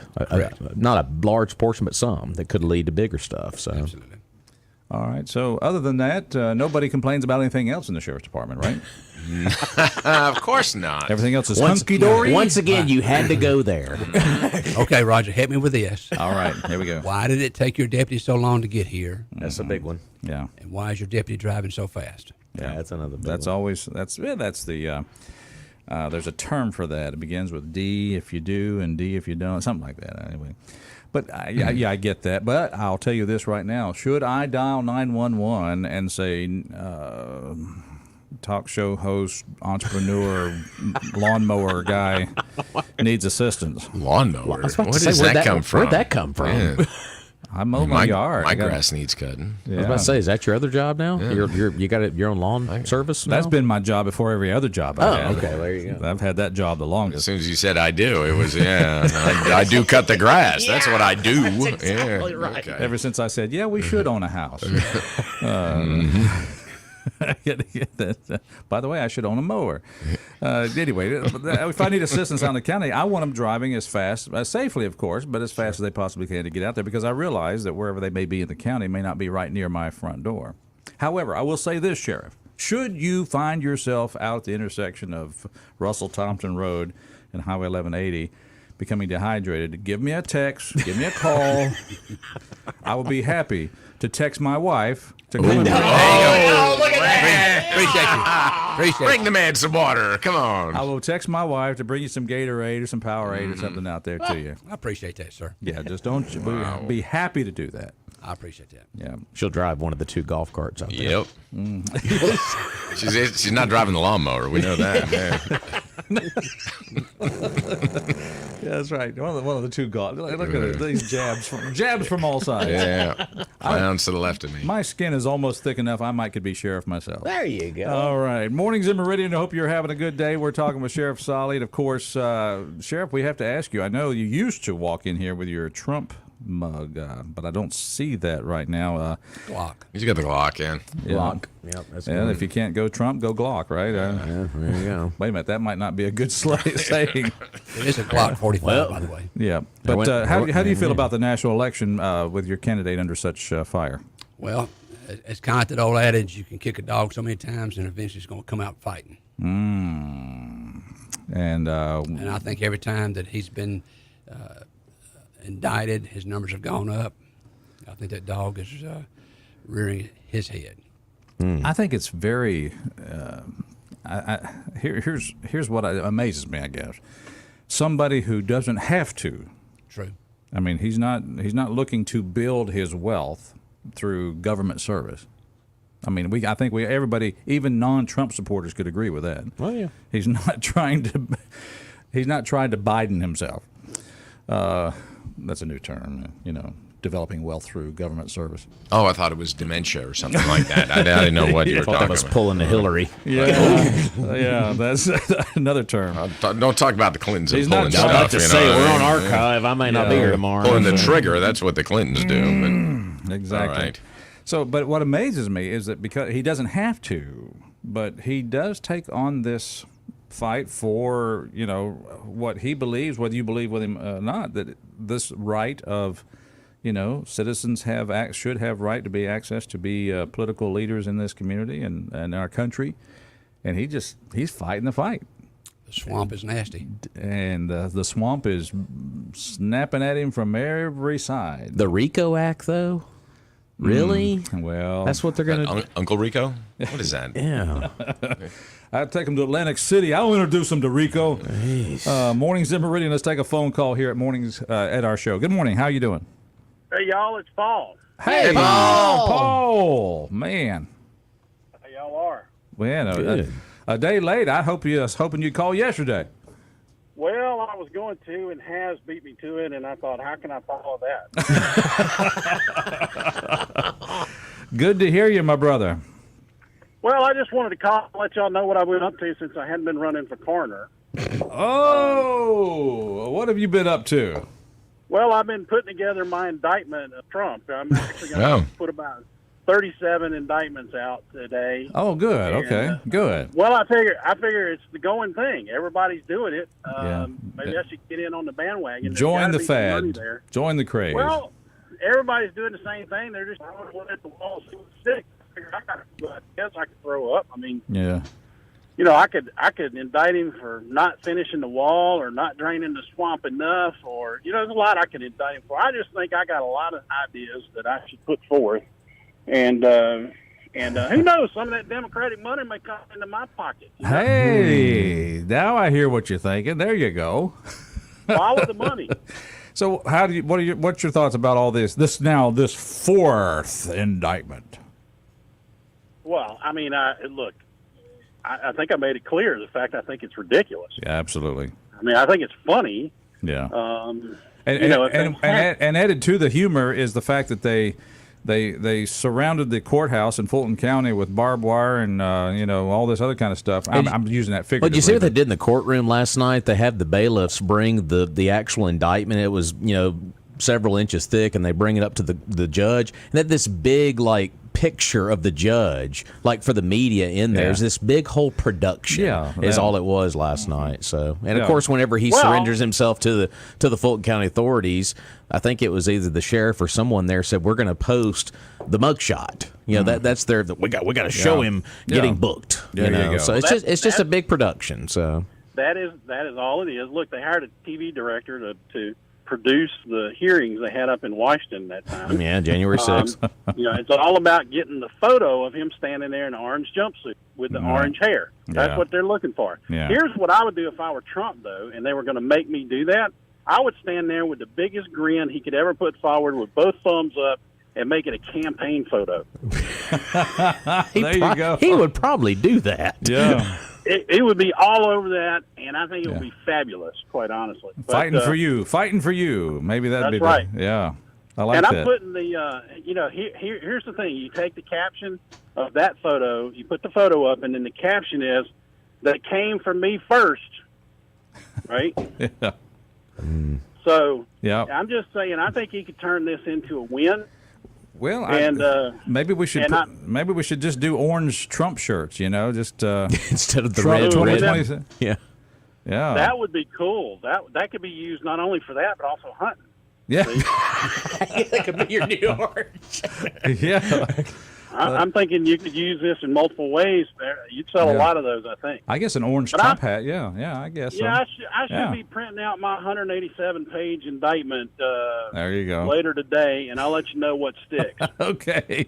Not a large portion, but some that could lead to bigger stuff. So. Absolutely. All right. So other than that, nobody complains about anything else in the sheriff's department, right? Of course not. Everything else is hunky-dory? Once again, you had to go there. Okay, Roger, hit me with this. All right. Here we go. Why did it take your deputy so long to get here? That's a big one. Yeah. And why is your deputy driving so fast? Yeah, that's another big That's one. always, that's the, there's a term for that. It begins with D if you do and D if you don't, something like that anyway. But I get that. But I'll tell you this right now. Should I dial 911 and say, talk show host, entrepreneur, lawnmower guy needs assistance? Lawnmower? I was about What to say, does that come from? Where'd that come from? Man. I mow my yard. My grass needs cutting. I was about to say, is that your other job now? Yeah. You got your own lawn service now? That's been my job before every other job I've had. okay, there you go. I've had that job the As longest. soon as you said I do, it was, I do cut the grass. That's what I do. That's exactly right. Okay. Ever since I said, yeah, we should own a house. By the way, I should own a mower. Anyway, if I need assistance on the county, I want them driving as fast, safely, of course, but as fast as they possibly can to get out there, because I realize that wherever they may be in the county may not be right near my front door. However, I will say this, Sheriff. Should you find yourself out at the intersection of Russell Thompson Road and Highway 1180 becoming dehydrated, give me a text, give me a call. I will be happy to text my wife to come and Look at Appreciate you. Appreciate Bring you. the man some water. Come on. I will text my wife to bring you some Gatorade or some Powerade or something out there to you. I appreciate that, sir. Yeah, just don't be happy to do that. I appreciate that. Yeah. She'll drive one of the 2 golf carts out there. Yep. She's not driving the lawnmower. We know that. Yeah, that's right. One of the 2 golf. Look at it. These jabs from all sides. Yeah. Clowns to the left of me. My skin is almost thick enough I could be sheriff myself. There you go. All right. Mornings in Meridian. I hope you're having a good day. We're talking with Sheriff Sollie. And, of course, Sheriff, we have to ask you. I know you used to walk in here with your Trump mug, but I don't see that right now. Glock. He's got the Glock in. Glock. Yep. That's And if you can't go Trump, go Glock, right? yeah, there you go. Wait a minute, that might not be a good saying. It is a Glock 45, by the way. Yeah, but how do you feel about the national election with your candidate under such fire? Well, it's kind of that old adage: you can kick a dog so many times, and eventually it's going to come out fighting. And I think every time that he's been indicted, his numbers have gone up. I think that dog is rearing his head. I think it's very. Here's what amazes me. I guess somebody who doesn't have to. True. I mean, he's not looking to build his wealth through government service. I mean, everybody, even non-Trump supporters, could agree with that. Oh yeah. He's not trying to Biden himself. That's a new term, developing wealth through government service. Oh, I thought it was dementia or something like that. I didn't know what you were I thought talking that was about. pulling the Hillary. Yeah, that's another term. Don't talk about the Clintons and He's not pulling just I'm stuff. about to say we're on archive. I may not be here tomorrow. Pulling the trigger, that's what the Clintons do. But, Exactly. all right. So, but what amazes me is that because he doesn't have to, but he does take on this fight for, what he believes, whether you believe with him or not, that this right of, citizens should have right to be access to be political leaders in this community and our country. And he's fighting the fight. The swamp is nasty. And the swamp is snapping at him from every side. The RICO Act, though? Really? Well, That's what they're going to do? Uncle Rico? What is that? Yeah. I'd take him to Atlantic City. I'll introduce him to Rico. Mornings in Meridian. Let's take a phone call here at Mornings at our show. Good morning. How you doing? Hey, y'all, it's Paul. Hey, Paul. Man. How y'all are? Man, a day late. I was hoping you'd call yesterday. Well, I was going to, and Has beat me to it, and I thought, how can I follow that? Good to hear you, my brother. Well, I just wanted to call and let y'all know what I've been up to since I hadn't been running for coroner. Oh, what have you been up to? Well, I've been putting together my indictment of Trump. I'm actually going to put about 37 indictments out today. Oh, good. And, Okay, good. Well, I figure it's the going thing. Everybody's doing it. Yeah. Maybe I should get in on the bandwagon. There's Join gotta the be some money fad. there. Join the craze. Well, everybody's doing the same thing. They're just throwing one at the wall, see what sticks. I guess I could throw up. I mean, yeah. I could indict him for not finishing the wall or not draining the swamp enough, or there's a lot I could indict him for. I just think I got a lot of ideas that I should put forth, and who knows? Some of that Democratic money may come into my pocket. Hey, now I hear what you're thinking. There you go. Follow the money. So, what's your thoughts about all this? This fourth indictment. Well, I mean, look, I think I made it clear. The fact I think it's ridiculous. Yeah, absolutely. I mean, I think it's funny. Yeah. And added to the humor is the fact that they surrounded the courthouse in Fulton County with barbed wire and all this other kind of stuff. I'm using that figuratively. But you see what they did in the courtroom last night? They had the bailiffs bring the actual indictment. It was several inches thick, and they bring it up to the judge. And they had this big picture of the judge, for the media in there. There's this big whole production. Is all it was last night. So, and of course, whenever he surrenders himself to the Fulton County authorities, I think it was either the sheriff or someone there said, "We're going to post the mugshot." That's their. We got to show him getting booked. There you go. So it's just a big production. So that is all it is. Look, they hired a TV director to produce the hearings they had up in Washington that time. Yeah, January 6th. It's all about getting the photo of him standing there in an orange jumpsuit with the orange hair. That's what they're looking for. Yeah. Here's what I would do if I were Trump, though, and they were going to make me do that. I would stand there with the biggest grin he could ever put forward with both thumbs up and make it a campaign photo. There you go. He would probably do that. Yeah. It would be all over that, and I think it would be fabulous, quite honestly. But, fighting for you. Maybe that'd be right. Yeah, I like and that. I'm putting the, here's the thing. You take the caption of that photo, you put the photo up, and then the caption is, "That came from me first," right? Yeah. So Yeah. I'm just saying, I think he could turn this into a win. Well, maybe we should maybe we should just do orange Trump shirts. You know, just Instead of the Trump red. 2020. Yeah. Yeah. That would be cool. That could be used not only for that, but also hunting. Yeah. That could be your new orange. Yeah. I'm thinking you could use this in multiple ways. You'd sell a lot of those, I think. I guess an orange Trump hat. Yeah, I guess. Yeah, so. I should be printing out my 187-page indictment there you go. later today, and I'll let you know what sticks. Okay.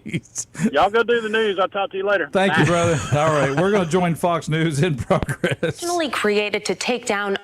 Y'all go do the news. I'll talk to you later. Thank you, brother. All right, we're going to join Fox News in progress. Originally created to take down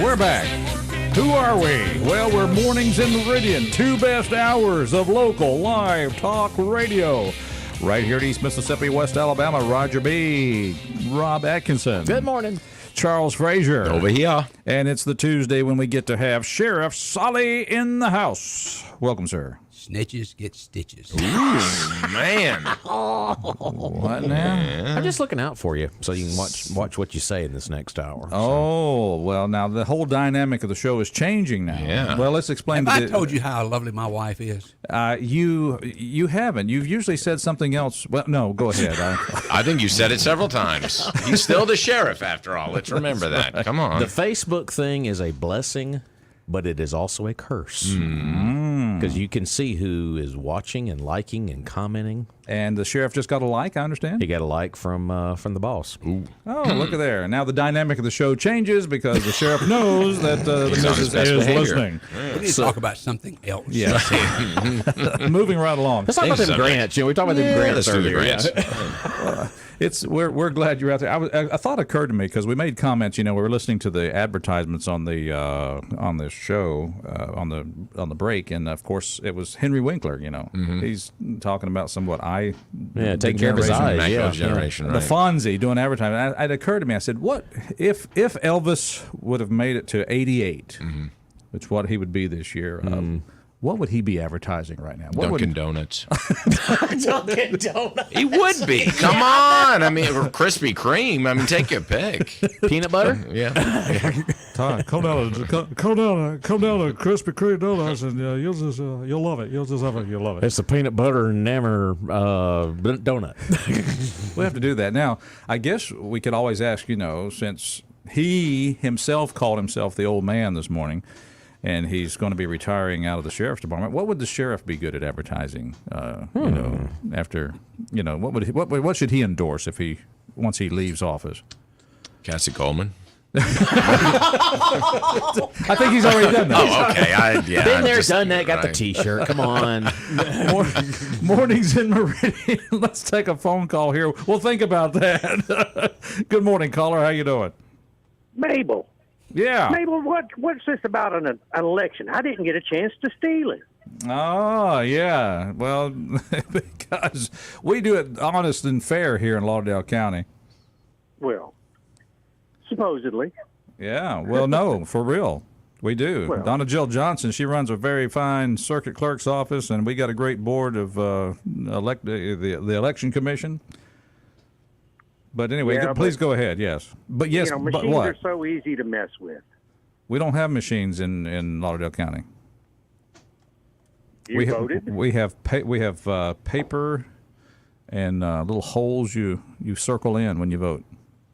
We're back. Who are we? Well, we're Mornings in Meridian, 2 best hours of local live talk radio. Right here in East Mississippi, West Alabama, Roger B., Rob Atkinson. Good morning. Charles Frazier. Over here. And it's the Tuesday when we get to have Sheriff Sollie in the house. Welcome, sir. Snitches get stitches. Ooh, man. What now? I'm just looking out for you so you can watch what you say in this next hour. Oh, well, now the whole dynamic of the show is changing now. Yeah. Well, let's explain. Have I told you how lovely my wife is? You haven't. You've usually said something else. Well, no, go ahead. I think you said it several times. He's still the sheriff, after all. Let's remember that. Come on. The Facebook thing is a blessing, but it is also a curse. Because you can see who is watching and liking and commenting. And the sheriff just got a like, I understand? He got a like from the boss. Ooh. Oh, look at there. Now the dynamic of the show changes because the sheriff knows that the He's on his missus best is behavior. listening. We need to talk about something else. Yeah. Moving right along. Let's talk about them grants. We talked about them grants Let's do the earlier. grants. We're glad you're out there. A thought occurred to me because we made comments. We were listening to the advertisements on the show on the break, and of course it was Henry Winkler. He's talking about somewhat taking care of his eyes. Macular generation, the right. Fonzie doing advertising. It occurred to me. I said, "What if Elvis would have made it to 88, which is what he would be this year? What would he be advertising right now? Dunkin' Donuts. Dunkin' Donuts. He would be. Come on. I mean, or Krispy Kreme. I mean, take your pick. Peanut butter? Yeah. Todd, come down to Krispy Kreme donuts, and you'll love it. You'll just love it. You'll love it. It's a peanut butter and hammer donut. We have to do that. Now, I guess we could always ask, since he himself called himself the old man this morning, and he's going to be retiring out of the sheriff's department, what would the sheriff be good at advertising? After what should he endorse once he leaves office? Cassie Coleman. I think he's already done that. Oh, okay. Been there, done that, got the T-shirt. Come on. Mornings in Meridian. Let's take a phone call here. We'll think about that. Good morning, caller. How you doing? Mabel. Yeah. Mabel, what's this about an election? I didn't get a chance to steal it. Oh, yeah. Well, because we do it honest and fair here in Lauderdale County. Well, supposedly. Yeah. Well, no, for real. We do. Well, Donna Jill Johnson, she runs a very fine circuit clerk's office, and we got a great board of the election commission. But anyway, please go ahead. Yes, but yes, machines but what? are so easy to mess with. We don't have machines in Lauderdale County. You voted? We have paper and little holes you circle in when you vote.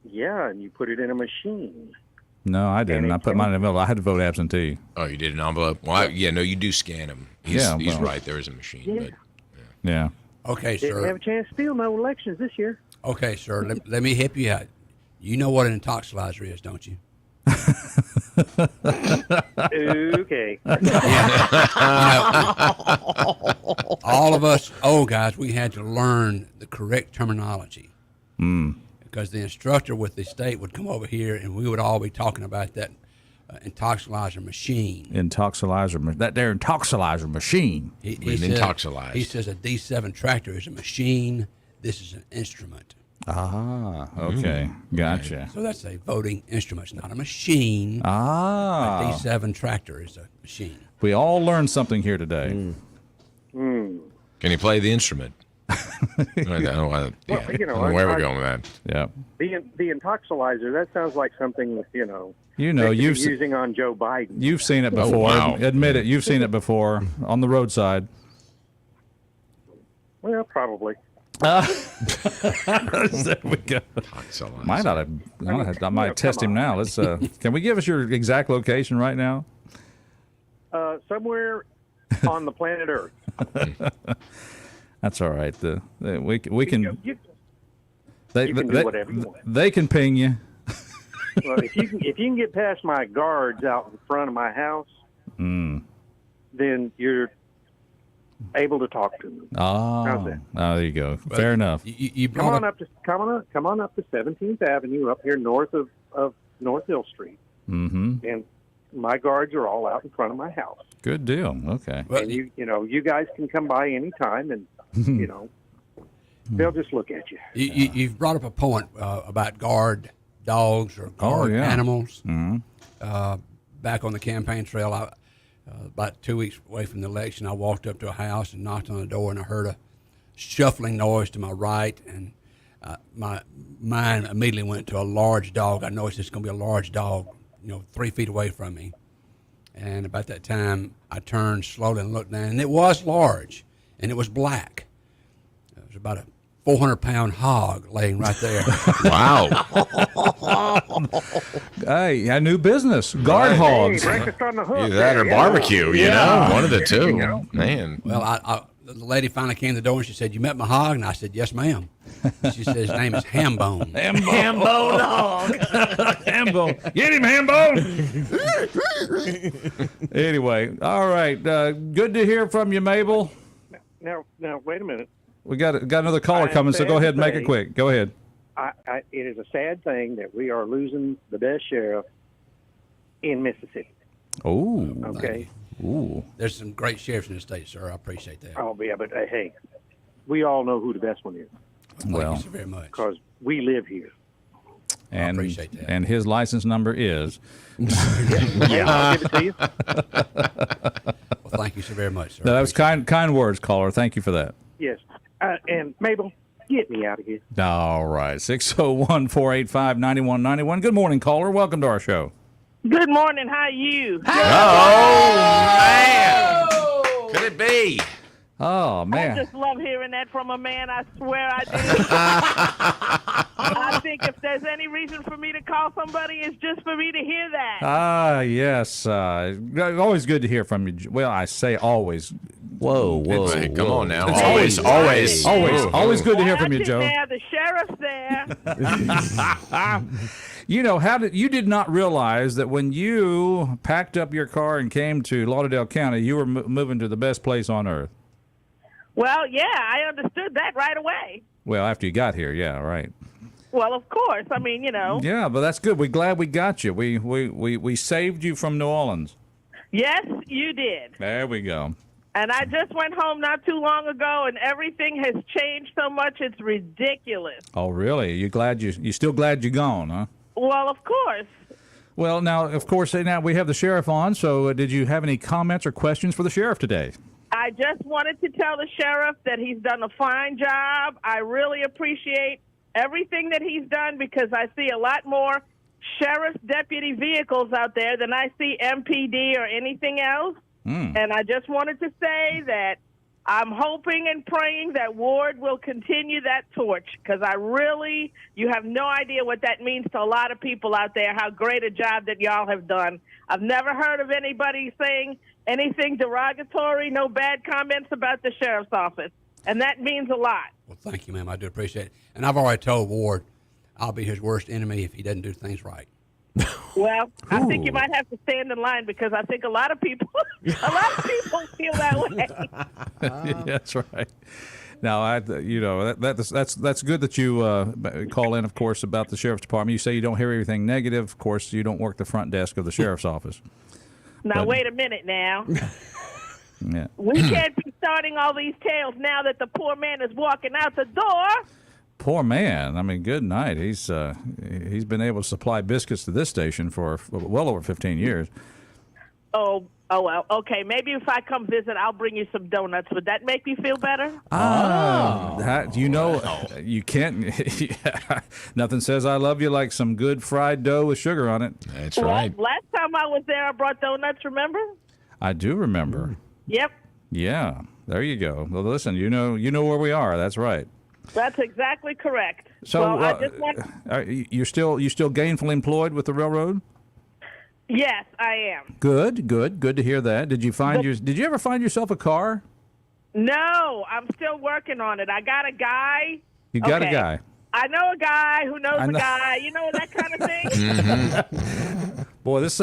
Yeah, and you put it in a machine. No, I didn't. I put mine in the middle. I had to vote absentee. Oh, you did an envelope? Well, no, you do scan them. He's right. There is a machine. Yeah. But, Yeah. Okay, Didn't sir. have a chance to steal no elections this year. Okay, sir. Let me help you out. You know what an intoxilizer is, don't you? Okay. All of us old guys, we had to learn the correct terminology. Because the instructor with the state would come over here, and we would all be talking about that intoxilizer machine. That there intoxilizer machine. He intoxilized. He says a D7 tractor is a machine. This is an instrument. Ah, okay. Gotcha. So that's a voting instrument. It's not a machine. Ah. A D7 tractor is a machine. We all learned something here today. Can you play the instrument? I don't know where we're going with that. Yeah. The intoxilizer, that sounds like something, they could be you've using on Joe Biden. You've seen it before. wow. Admit it. You've seen it before on the roadside. Well, probably. There we go. Intoxilizer. I might test him now. Let's. Can we give us your exact location right now? Somewhere on the planet Earth. That's all right. We can. You can do whatever you want. They can ping you. Well, if you can get past my guards out in front of my house, then you're able to talk to them. How's that? Oh, there you go. Fair enough. You Come on up to 17th Avenue up here north of North Hill Street. and my guards are all out in front of my house. Good deal. Okay. Well, And you guys can come by anytime, and they'll just look at you. You've brought up a point about guard dogs or guard animals. Back on the campaign trail, about 2 weeks away from the election, I walked up to a house and knocked on the door, and I heard a shuffling noise to my right, and my mind immediately went to a large dog. I noticed it's going to be a large dog, 3 feet away from me. And about that time, I turned slowly and looked down, and it was large, and it was black. It was about a 400-pound hog laying right there. Wow. Hey, a new business. Guard hogs. Hey, breakfast on the hook. Either that or barbecue, you know? One of the two. Man. Well, the lady finally came to the door, and she said, "You met my hog?" And I said, "Yes, ma'am." She said, "His name is Hambone." Hambone hog. Hambone. Get him, Hambone. Anyway, all right. Good to hear from you, Mabel. Now, wait a minute. We got another caller coming, so go ahead and make it quick. Go ahead. It is a sad thing that we are losing the best sheriff in Mississippi. Oh. Okay. Ooh. There's some great sheriffs in the state, sir. I appreciate that. Oh, yeah, but hey, we all know who the best one is Thank you so very much. because we live here. And, I appreciate that. And his license number is. Yeah, I'll give it to you. Well, thank you so very much, sir. No, that was kind words, caller. Thank you for that. Yes. And Mabel, get me out of here. All right. 601-485-9191. Good morning, caller. Welcome to our show. Good morning. How are you? Oh, man. Could it be? Oh, I man. just love hearing that from a man. I swear I do. I think if there's any reason for me to call somebody, it's just for me to hear that. Ah, yes. Always good to hear from you. Well, I say always. Whoa. Hey, come on now. Always good to hear from you, Watch it Joe. There, the sheriff's there. You did not realize that when you packed up your car and came to Lauderdale County, you were moving to the best place on earth. Well, yeah, I understood that right away. Well, after you got here, yeah, right. Well, of course. I mean, Yeah, but that's good. We're glad we got you. We saved you from New Orleans. Yes, you did. There we go. And I just went home not too long ago, and everything has changed so much, it's ridiculous. Oh, really? You still glad you're gone, huh? Well, of course. Well, now, of course, now we have the sheriff on, so did you have any comments or questions for the sheriff today? I just wanted to tell the sheriff that he's done a fine job. I really appreciate everything that he's done because I see a lot more sheriff's deputy vehicles out there than I see MPD or anything else. And I just wanted to say that I'm hoping and praying that Ward will continue that torch because you have no idea what that means to a lot of people out there, how great a job that y'all have done. I've never heard of anybody saying anything derogatory, no bad comments about the sheriff's office, and that means a lot. Well, thank you, ma'am. I do appreciate it. And I've already told Ward I'll be his worst enemy if he doesn't do things right. Well, I think you might have to stand in line because I think a lot of people feel that way. That's right. Now, that's good that you call in, of course, about the sheriff's department. You say you don't hear everything negative. Of course, you don't work the front desk of the sheriff's office. Now, wait a minute now. Yeah. We can't be starting all these tales now that the poor man is walking out the door. Poor man. I mean, good night. He's been able to supply biscuits to this station for well over 15 years. Oh, well, okay. Maybe if I come visit, I'll bring you some donuts. Would that make you feel better? You can't. Nothing says I love you like some good fried dough with sugar on it. That's right. Last time I was there, I brought donuts, remember? I do remember. Yep. Yeah, there you go. Well, listen, you know where we are. That's right. That's exactly correct. So, I just want. you still gainfully employed with the railroad? Yes, I am. Good to hear that. Did you ever find yourself a car? No, I'm still working on it. I got a guy. You got a guy. I know a guy who knows a guy. You know, that kind of thing. Boy, this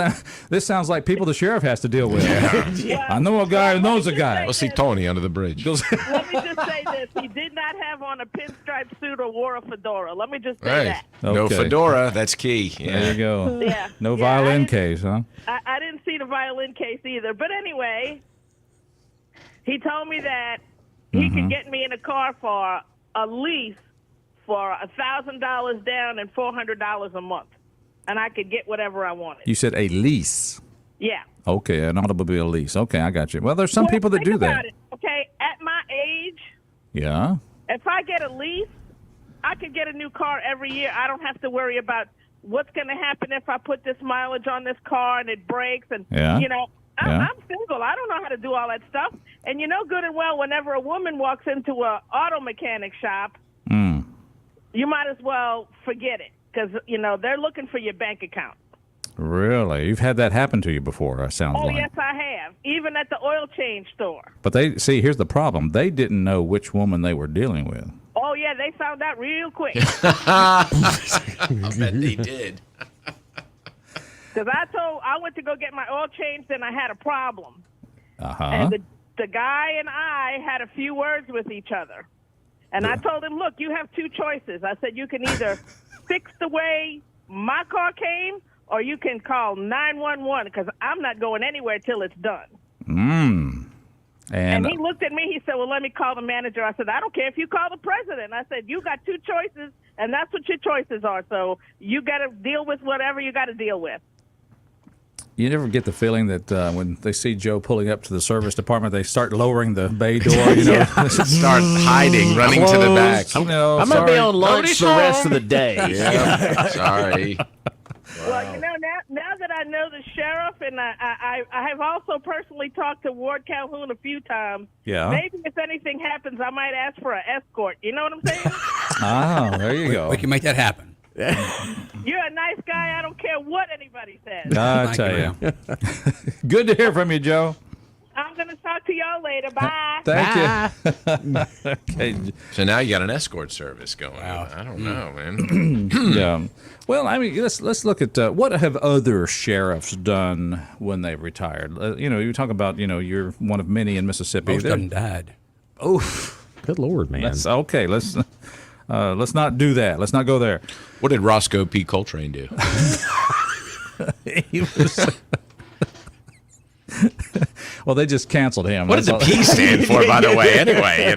sounds like people the sheriff has to deal with. I know a guy who knows a guy. We'll see Tony under the bridge. Let me just say this. He did not have on a pinstripe suit or wore a fedora. Let me just say that. No Okay. fedora. That's key. Yeah. There you go. Yeah. No Yeah, violin case, huh? I didn't see the violin case either. But anyway, he told me that he could get me in a car for a lease for $1,000 down and $400 a month. And I could get whatever I wanted. You said a lease. Yeah. Okay, an automobile lease. Okay, I got you. Well, there's some people that think do about that. it, okay, at my age, Yeah. if I get a lease, I could get a new car every year. I don't have to worry about what's going to happen if I put this mileage on this car and it breaks. And, Yeah. you know, Yeah. I'm single. I don't know how to do all that stuff. And you know good and well, whenever a woman walks into a auto mechanic shop, you might as well forget it because, you know, they're looking for your bank account. Really? You've had that happen to you before, sounds Oh, like. yes, I have. Even at the oil change store. But here's the problem. They didn't know which woman they were dealing with. Oh, yeah, they found out real quick. I bet they did. Because I went to go get my oil changed and I had a problem. Uh-huh. And the guy and I had a few words with each other. And I told him, look, you have two choices. I said, you can either fix the way my car came or you can call 911 because I'm not going anywhere till it's done. And he looked at me. He said, well, let me call the manager. I said, I don't care if you call the president. I said, you got two choices, and that's what your choices are. So you got to deal with whatever you got to deal with. You never get the feeling that when they see Joe pulling up to the service department, they start lowering the bay door, you know? Start hiding, running to the back. I'm I'm going to be on lunch the rest of the day. Yeah. Sorry. Well, you know, now that I know the sheriff, and I have also personally talked to Ward Calhoun a few times. Yeah. Maybe if anything happens, I might ask for an escort. You know what I'm saying? Oh, there you go. We can make that happen. You're a nice guy. I don't care what anybody says. I tell you. Good to hear from you, Joe. I'm going to talk to y'all later. Bye. Thank you. Okay. So now you got an escort service going. I don't know, man. Yeah. Well, I mean, let's look at what have other sheriffs done when they retired. You talk about, you're one of many in Mississippi. Most of them died. Oh, Good Lord, man. okay. Let's not do that. Let's not go there. What did Roscoe P. Coltrane do? He was. Well, they just canceled him. What did the P stand for, by the way? Anyway,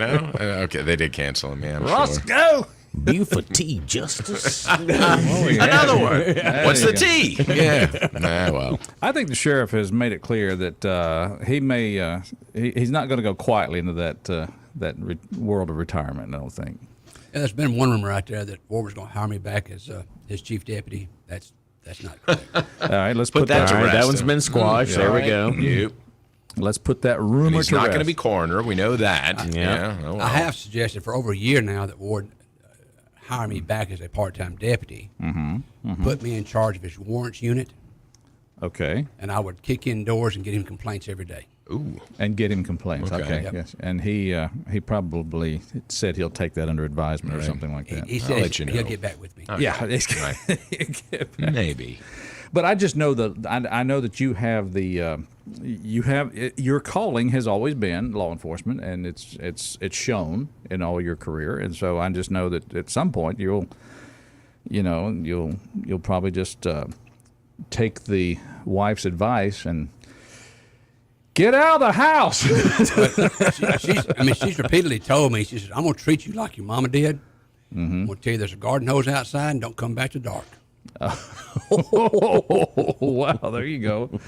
okay, they did cancel him. Yeah, I'm sure. Roscoe. Buford T. Justice. Another one. What's the T? Yeah. Well. I think the sheriff has made it clear that he may he's not going to go quietly into that world of retirement. I don't think. Yeah, there's been one rumor out there that Ward was going to hire me back as his chief deputy. That's not correct. All right, let's Put that to rest. That one's been squashed. There we go. Yep. Let's put that rumor He's to not rest. going to be coroner. We know that. Yeah. Oh, well. I have suggested for over a year now that Ward hire me back as a part-time deputy, put me in charge of his warrants unit, Okay. and I would kick in doors and get him complaints every day. Ooh. And get him complaints. Okay. Yep. Yes. And he probably said he'll take that under advisement or something like that. He I'll said let you know. he'll get back with me. Yeah. Maybe. But I just know that I know that you have your calling has always been law enforcement, and it's shown in all your career, and so I just know that at some point you'll probably just take the wife's advice and get out of the house. She's repeatedly told me, she says, I'm going to treat you like your mama did. I'm going to tell you there's a garden hose outside and don't come back to dark. Wow, there you go.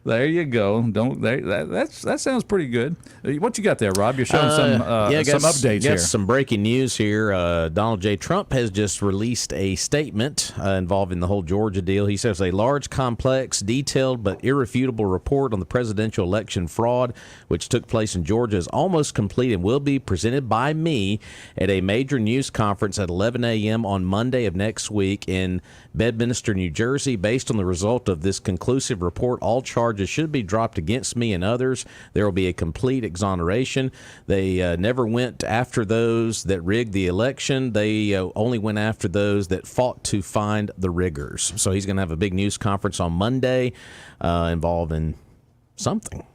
There you go. That sounds pretty good. What you got there, Rob? You're showing some updates here. Some breaking news here. Donald J. Trump has just released a statement involving the whole Georgia deal. He says a large, complex, detailed, but irrefutable report on the presidential election fraud, which took place in Georgia, is almost complete and will be presented by me at a major news conference at 11 a.m. on Monday of next week in Bedminster, New Jersey. Based on the result of this conclusive report, all charges charges should be dropped against me and others. There will be a complete exoneration. They never went after those that rigged the election. They only went after those that fought to find the riggers. So he's going to have a big news conference on Monday involving something.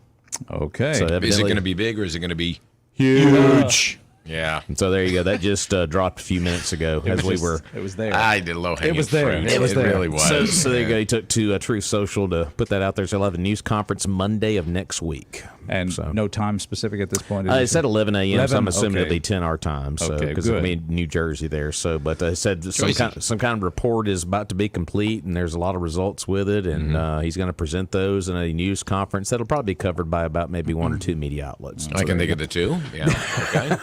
Okay. So is it going to be big or is it going to be huge? Yeah. And so there you go. That just dropped a few minutes ago It was there. I did low hanging It was there. fruit. It was there. really was. So there you go. He took to Truth Social to put that out there. So he'll have a news conference Monday of next week. And so, no time specific at this point? It's at 11 a.m., so I'm assuming it'll be 10 our time. So, Okay, because it'll be in New Jersey there. So, but it said some kind of report is about to be complete, and there's a lot of results with it, and he's going to present those in a news conference that'll probably be covered by about maybe one or two media outlets. I can think of the two. Yeah. Okay.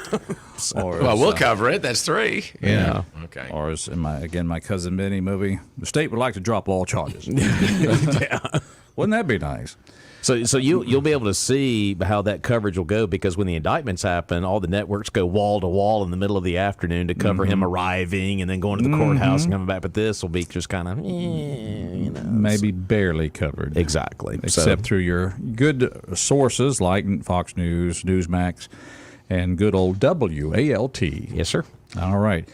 Well, we'll cover it. That's three. Yeah. Okay. Or as in my Cousin Benny movie, the state would like to drop all charges. Yeah. Wouldn't that be nice? So you'll be able to see how that coverage will go, because when the indictments happen, all the networks go wall to wall in the middle of the afternoon to cover him arriving and then going to the courthouse and coming back. But this will be just kind of, maybe barely covered. Exactly. Except through your good sources like Fox News, Newsmax, and good old WALT. Yes, sir. All right.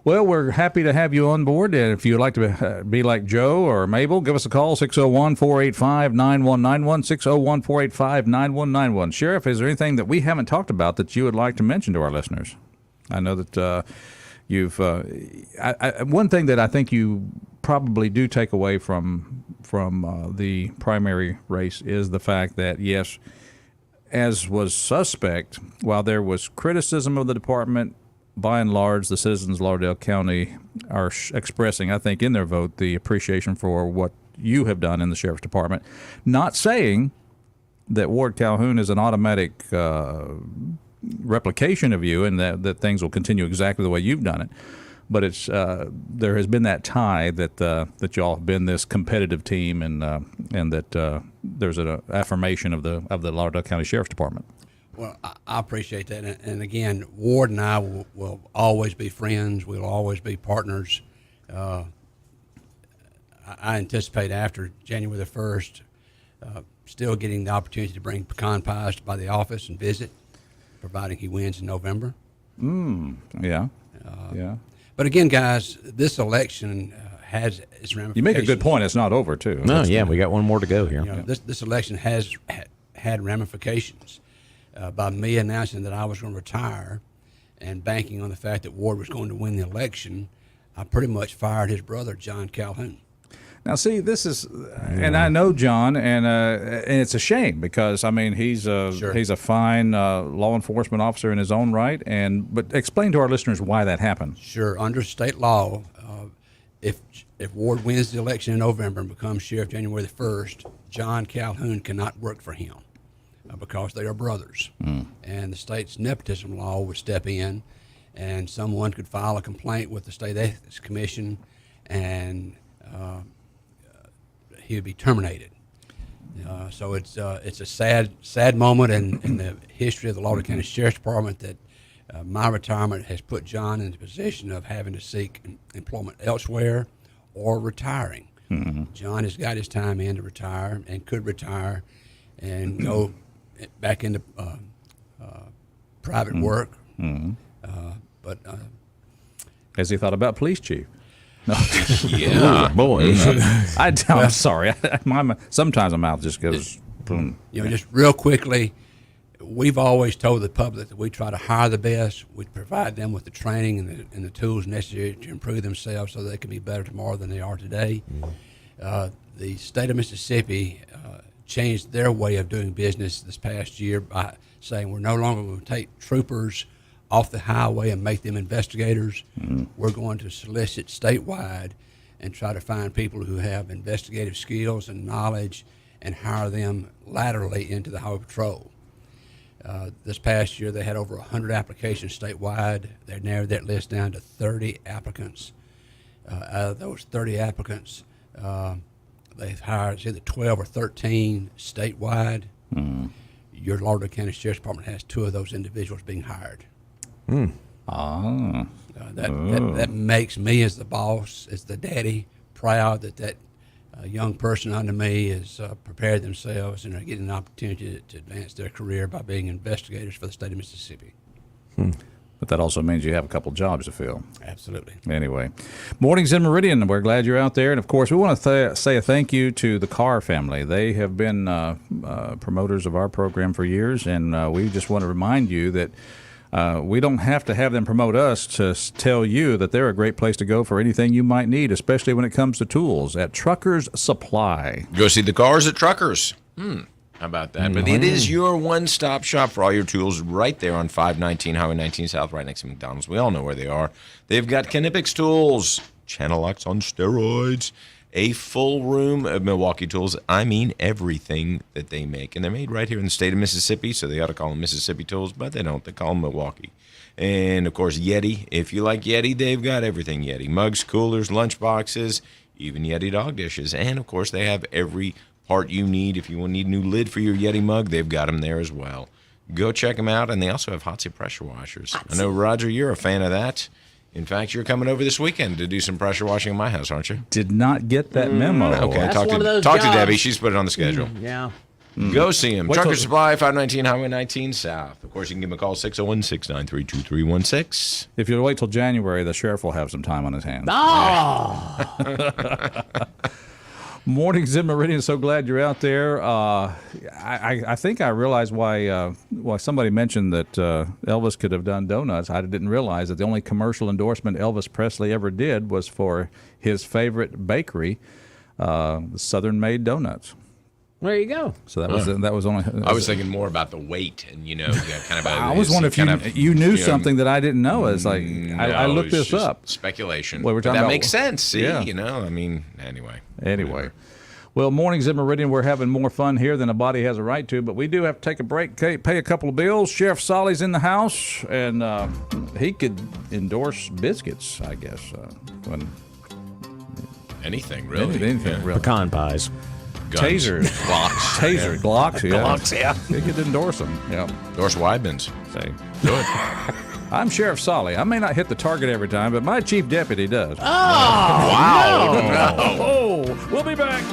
Well, we're happy to have you on board. And if you'd like to be like Joe or Mabel, give us a call, 601-485-9191, 601-485-9191. Sheriff, is there anything that we haven't talked about that you would like to mention to our listeners? I know that you've one thing that I think you probably do take away from the primary race is the fact that, yes, as was suspect, while there was criticism of the department, by and large, the citizens of Lauderdale County are expressing, I think, in their vote, the appreciation for what you have done in the Sheriff's Department. Not saying that Ward Calhoun is an automatic replication of you and that things will continue exactly the way you've done it. But it's there has been that tie that y'all have been this competitive team and that there's an affirmation of the Lauderdale County Sheriff's Department. Well, I appreciate that. And again, Ward and I will always be friends. We'll always be partners. I anticipate after January the 1st, still getting the opportunity to bring pecan pies by the office and visit, providing he wins in November. Yeah. Yeah. But again, guys, this election has its ramifications. You make a good point. It's not over, too. No, we got one more to go here. This election has had ramifications. By me announcing that I was going to retire and banking on the fact that Ward was going to win the election, I pretty much fired his brother, John Calhoun. Now, see, this is, and I know John, and it's a shame because, I mean, he's a fine law enforcement officer in his own right. But explain to our listeners why that happened. Sure. Under state law, if Ward wins the election in November and becomes sheriff January the 1st, John Calhoun cannot work for him. Because they are brothers. And the state's nepotism law would step in, and someone could file a complaint with the State Ethics Commission, and he would be terminated. So it's a sad moment in the history of the Lauderdale County Sheriff's Department that my retirement has put John in the position of having to seek employment elsewhere or retiring. John has got his time in to retire and could retire and go back into private work. But has he thought about police chief? No. Yeah, boy. I'm sorry. Sometimes my mouth just goes boom. Just real quickly, we've always told the public that we try to hire the best. We provide them with the training and the tools necessary to improve themselves so they can be better tomorrow than they are today. The state of Mississippi changed their way of doing business this past year by saying we're no longer going to take troopers off the highway and make them investigators. We're going to solicit statewide and try to find people who have investigative skills and knowledge and hire them laterally into the Highway Patrol. This past year, they had over 100 applications statewide. They narrowed that list down to 30 applicants. Out of those 30 applicants, they've hired either 12 or 13 statewide. Your Lauderdale County Sheriff's Department has 2 of those individuals being hired. That makes me, as the boss, as the daddy, proud that a young person under me has prepared themselves and are getting an opportunity to advance their career by being investigators for the state of Mississippi. But that also means you have a couple jobs to fill. Absolutely. Anyway, Mornings in Meridian, we're glad you're out there. And, of course, we want to say a thank you to the Carr family. They have been promoters of our program for years, and we just want to remind you that we don't have to have them promote us to tell you that they're a great place to go for anything you might need, especially when it comes to tools at Truckers Supply. Go see the cars at Truckers. How about that? But it is your one-stop shop for all your tools right there on 519 Highway 19 South, right next to McDonald's. We all know where they are. They've got Kinetics tools, channel locks on steroids, a full room of Milwaukee tools. I mean everything that they make. And they're made right here in the state of Mississippi, so they ought to call them Mississippi tools, but they don't. They call them Milwaukee. And, of course, Yeti. If you like Yeti, they've got everything Yeti. Mugs, coolers, lunch boxes, even Yeti dog dishes. And, of course, they have every part you need. If you need a new lid for your Yeti mug, they've got them there as well. Go check them out, and they also have hot seat pressure washers. I know, Roger, you're a fan of that. In fact, you're coming over this weekend to do some pressure washing in my house, aren't you? Did not get that memo. Okay, That's talk one of to those Debbie. jobs. She's put it on the schedule. Yeah. Go see him. Wait Trucker till- Supply, 519 Highway 19 South. Of course, you can give him a call, 601-693-2316. If you wait till January, the sheriff will have some time on his hands. Oh! Mornings in Meridian, so glad you're out there. I think I realized why somebody mentioned that Elvis could have done donuts. I didn't realize that the only commercial endorsement Elvis Presley ever did was for his favorite bakery, Southern Made Donuts. There you go. So that was only. I was thinking more about the weight and, kind of. I was wondering if you knew something that I didn't know. It's like I looked it's this just up. Speculation. Well, we're But talking that about- makes sense. See, Yeah. anyway. Anyway. Well, Mornings in Meridian, we're having more fun here than a body has a right to, but we do have to take a break, pay a couple of bills. Sheriff Sollie's in the house, and he could endorse biscuits, I guess. When Anything, really. anything, really. Pecan pies. Guns. Tasers. Glocks. Taser, Glocks, yeah. Glocks, yeah. He could endorse them, yeah. Endorse Weidmans. Say. Do it. I'm Sheriff Sollie. I may not hit the target every time, but my chief deputy does. Wow. Oh, we'll be back.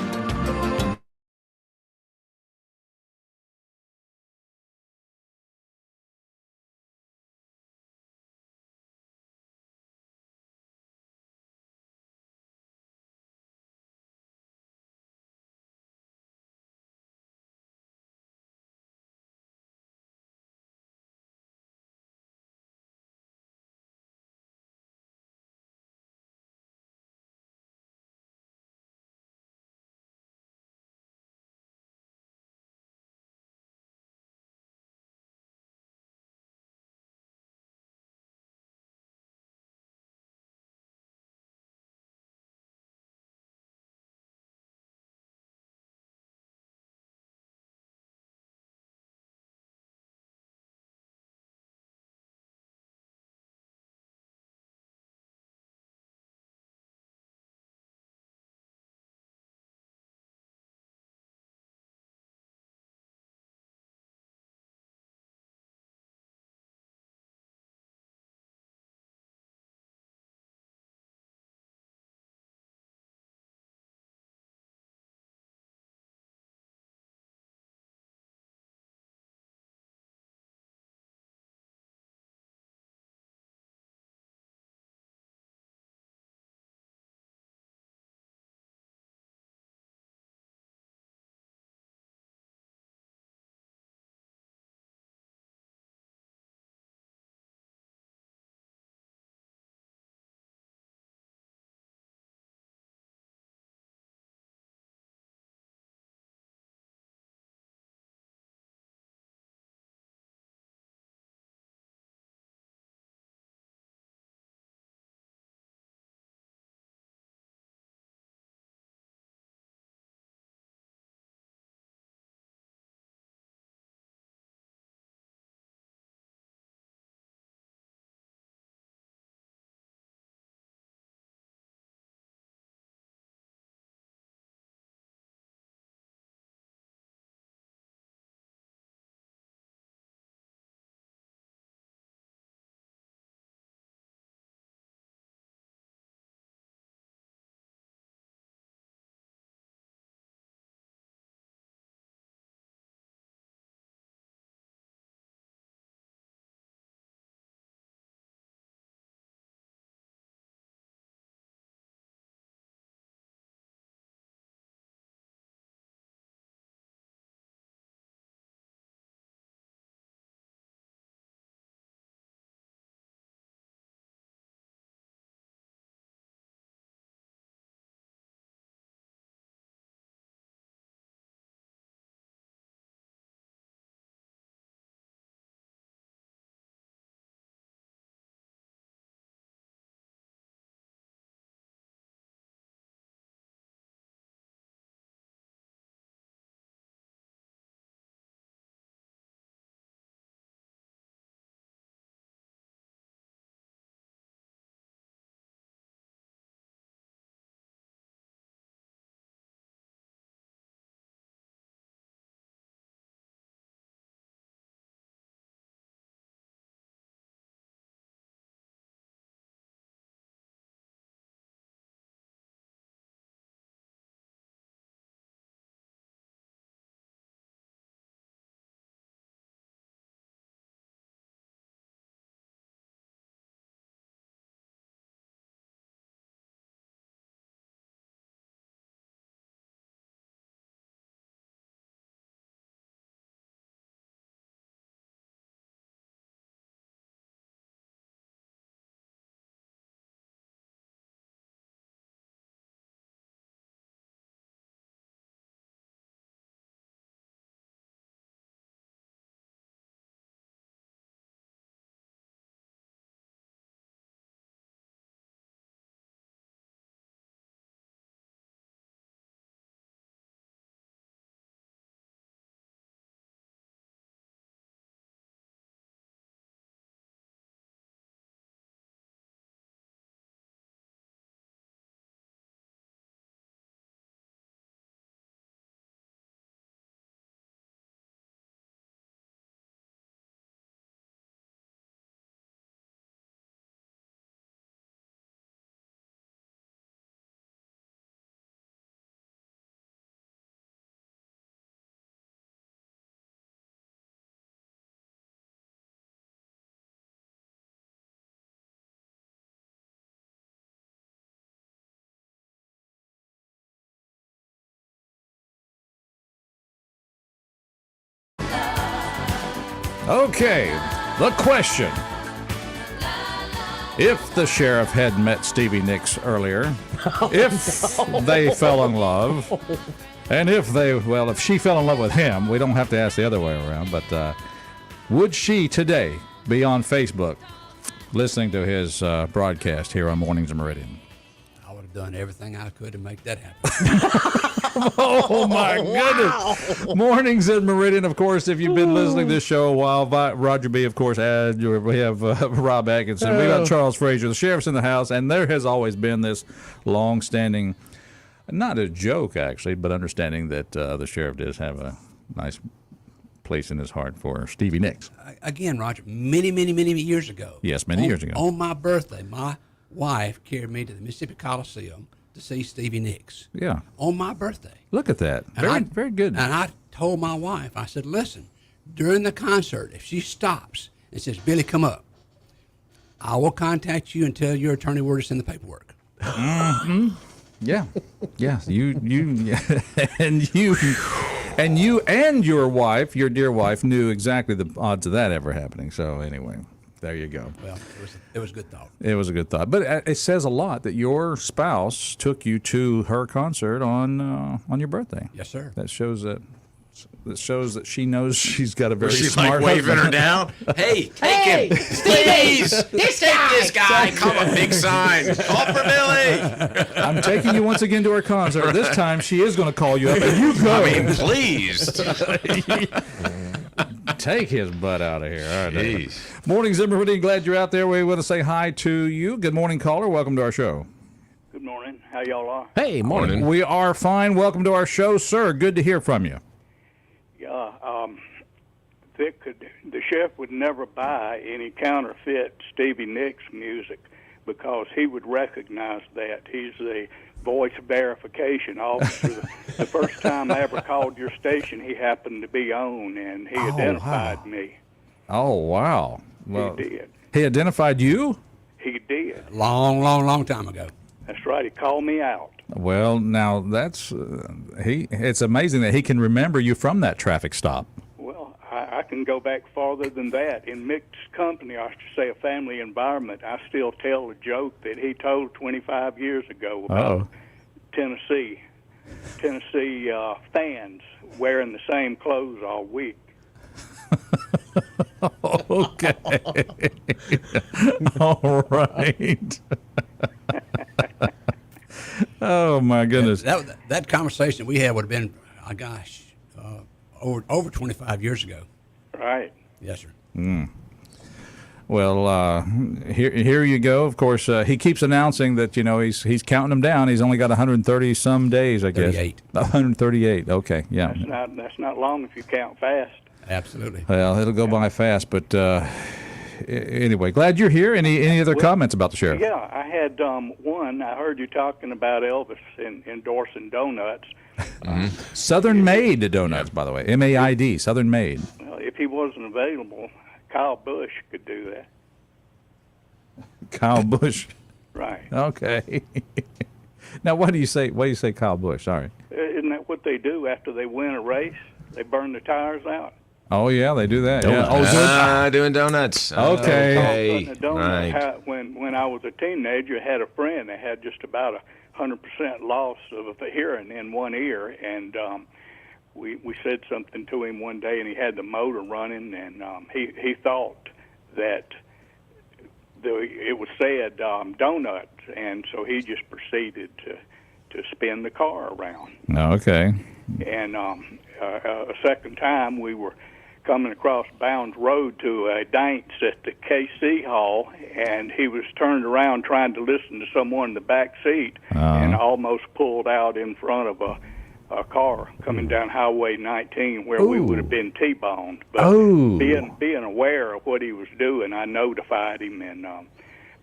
Okay, the question. If the sheriff had met Stevie Nicks earlier, they fell in love, and if she fell in love with him, we don't have to ask the other way around, but would she today be on Facebook listening to his broadcast here on Mornings in Meridian? I would have done everything I could to make that happen. Oh, my goodness. Mornings in Meridian, of course, if you've been listening to this show a while. Roger B., of course, we have Rob Atkinson. We got Charles Frazier. The sheriff's in the house, and there has always been this long-standing, not a joke, actually, but understanding that the sheriff does have a nice place in his heart for Stevie Nicks. Again, Roger, many years ago. Yes, many years ago. On my birthday, my wife carried me to the Mississippi Coliseum to see Stevie Nicks. Yeah. On my birthday. Look at that. Very good. And I told my wife, I said, listen, during the concert, if she stops and says, Billy, come up, I will contact you and tell your attorney where to send the paperwork. Mm-hmm. Yeah. Yeah. And you and your wife, your dear wife, knew exactly the odds of that ever happening. So anyway, there you go. Well, it was a good thought. It was a good thought, but it says a lot that your spouse took you to her concert on your birthday. Yes, sir. That shows that she knows she's got a very She's smart like waving husband. her down. Hey, take him. Please. Take this guy. Call a big sign. Call for Billy. I'm taking you once again to her concert. This time she is going to call you up and you go. I mean, please. Take his butt out of here. All right. Jeez. Morning, Meridian. Glad you're out there. We want to say hi to you. Good morning, caller. Welcome to our show. Good morning. How y'all are? Hey, morning. We are fine. Welcome to our show, sir. Good to hear from you. Yeah, the sheriff would never buy any counterfeit Stevie Nicks music because he would recognize that. He's the voice verification officer. The first time I ever called your station, he happened to be on, and he identified me. Oh, wow. Well, He did. He identified you? He did. Long time ago. That's right. He called me out. Well, now that's it's amazing that he can remember you from that traffic stop. Well, I can go back farther than that. In mixed company, I should say a family environment, I still tell a joke that he told 25 years ago about Tennessee fans wearing the same clothes all week. Okay. All right. Oh, my goodness. That conversation we had would have been, over 25 years ago. Right. Yes, sir. Mm. Well, here you go. Of course, he keeps announcing that, he's counting them down. He's only got 130 some days, I guess. 38. 138. Okay, yeah. That's not long if you count fast. Absolutely. Well, it'll go by fast, but anyway, glad you're here. Any other comments about the sheriff? Yeah, I had one. I heard you talking about Elvis endorsing donuts. Southern Made donuts, by the way. MAID, Southern Made. Well, if he wasn't available, Kyle Busch could do that. Kyle Busch. Right. Okay. Now, what do you say? What do you say, Kyle Busch? Sorry. Isn't that what they do after they win a race? They burn the tires out. Oh yeah, they do that. Yeah. Doing donuts. Okay. Right. When I was a teenager, I had a friend that had just about 100% loss of the hearing in one ear, and we said something to him one day, and he had the motor running, and he thought that it was said donuts, and so he just proceeded to spin the car around. Okay. And a second time, we were coming across Bounds Road to a dance at the KC Hall, and he was turned around trying to listen to someone in the back seat, and almost pulled out in front of a car coming down Highway 19 where we would have been T-boned. But being aware of what he was doing, I notified him, and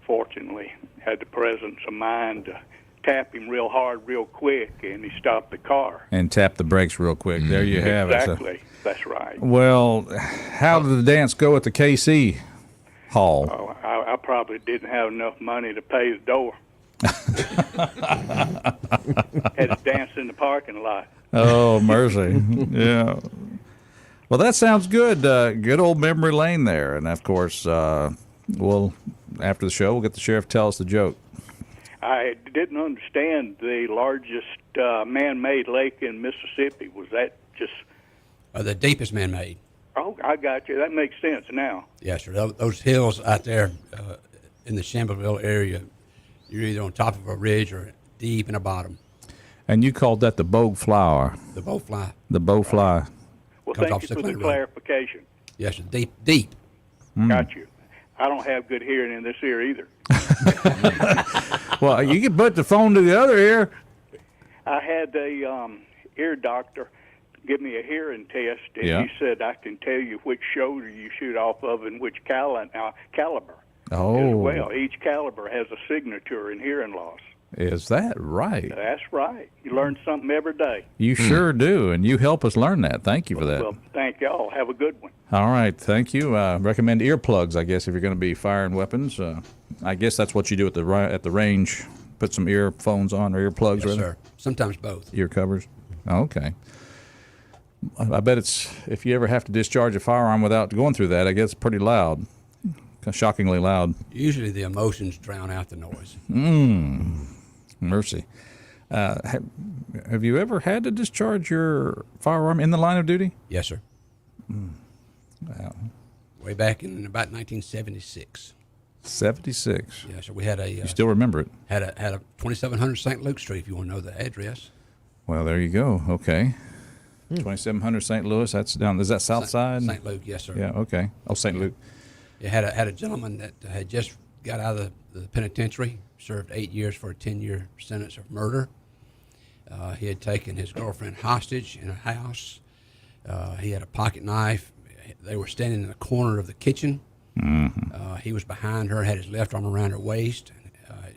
fortunately had the presence of mind to tap him real hard, real quick, and he stopped the car. And tap the brakes real quick. There you have it. Exactly. That's right. Well, how did the dance go at the KC Hall? Oh, I probably didn't have enough money to pay the door. Had to dance in the parking lot. Oh, mercy. Yeah. Well, that sounds good. Good old memory lane there. And, of course, after the show, we'll get the sheriff to tell us the joke. I didn't understand the largest man-made lake in Mississippi. Was that just... the deepest man-made. Oh, I got you. That makes sense now. Yes, sir. Those hills out there in the Shambleville area, you're either on top of a ridge or deep in the bottom. And you called that the bow flower. The bow fly. The bow fly. Well, thank you for the clarification. Yes, sir. Deep. Got you. I don't have good hearing in this ear either. Well, you can put the phone to the other ear. I had a ear doctor give me a hearing test, and he said I can tell you which shoulder you shoot off of and which caliber as well. Each caliber has a signature in hearing loss. Is that right? That's right. You learn something every day. You sure do, and you help us learn that. Thank you for that. Well, thank y'all. Have a good one. All right, thank you. Recommend earplugs, I guess, if you're going to be firing weapons. I guess that's what you do at the range. Put some earphones on or earplugs. Yes, sir. Sometimes both. Ear covers. Okay. I bet if you ever have to discharge a firearm without going through that, I guess it's pretty loud, shockingly loud. Usually the emotions drown out the noise. Mercy. Have you ever had to discharge your firearm in the line of duty? Yes, sir. Wow. Way back in about 1976. 76. Yes, sir. We had a. You still remember it? Had a 2700 St. Luke Street. If you want to know the address. Well, there you go. Okay. 2700 St. Louis. That's down. Is that South Side? St. Luke. Yes, sir. Yeah. Okay. Oh, St. Luke. It had a gentleman that had just got out of the penitentiary. Served 8 years for a 10-year sentence of murder. He had taken his girlfriend hostage in a house. He had a pocket knife. They were standing in the corner of the kitchen. Mm-hmm. He was behind her, had his left arm around her waist,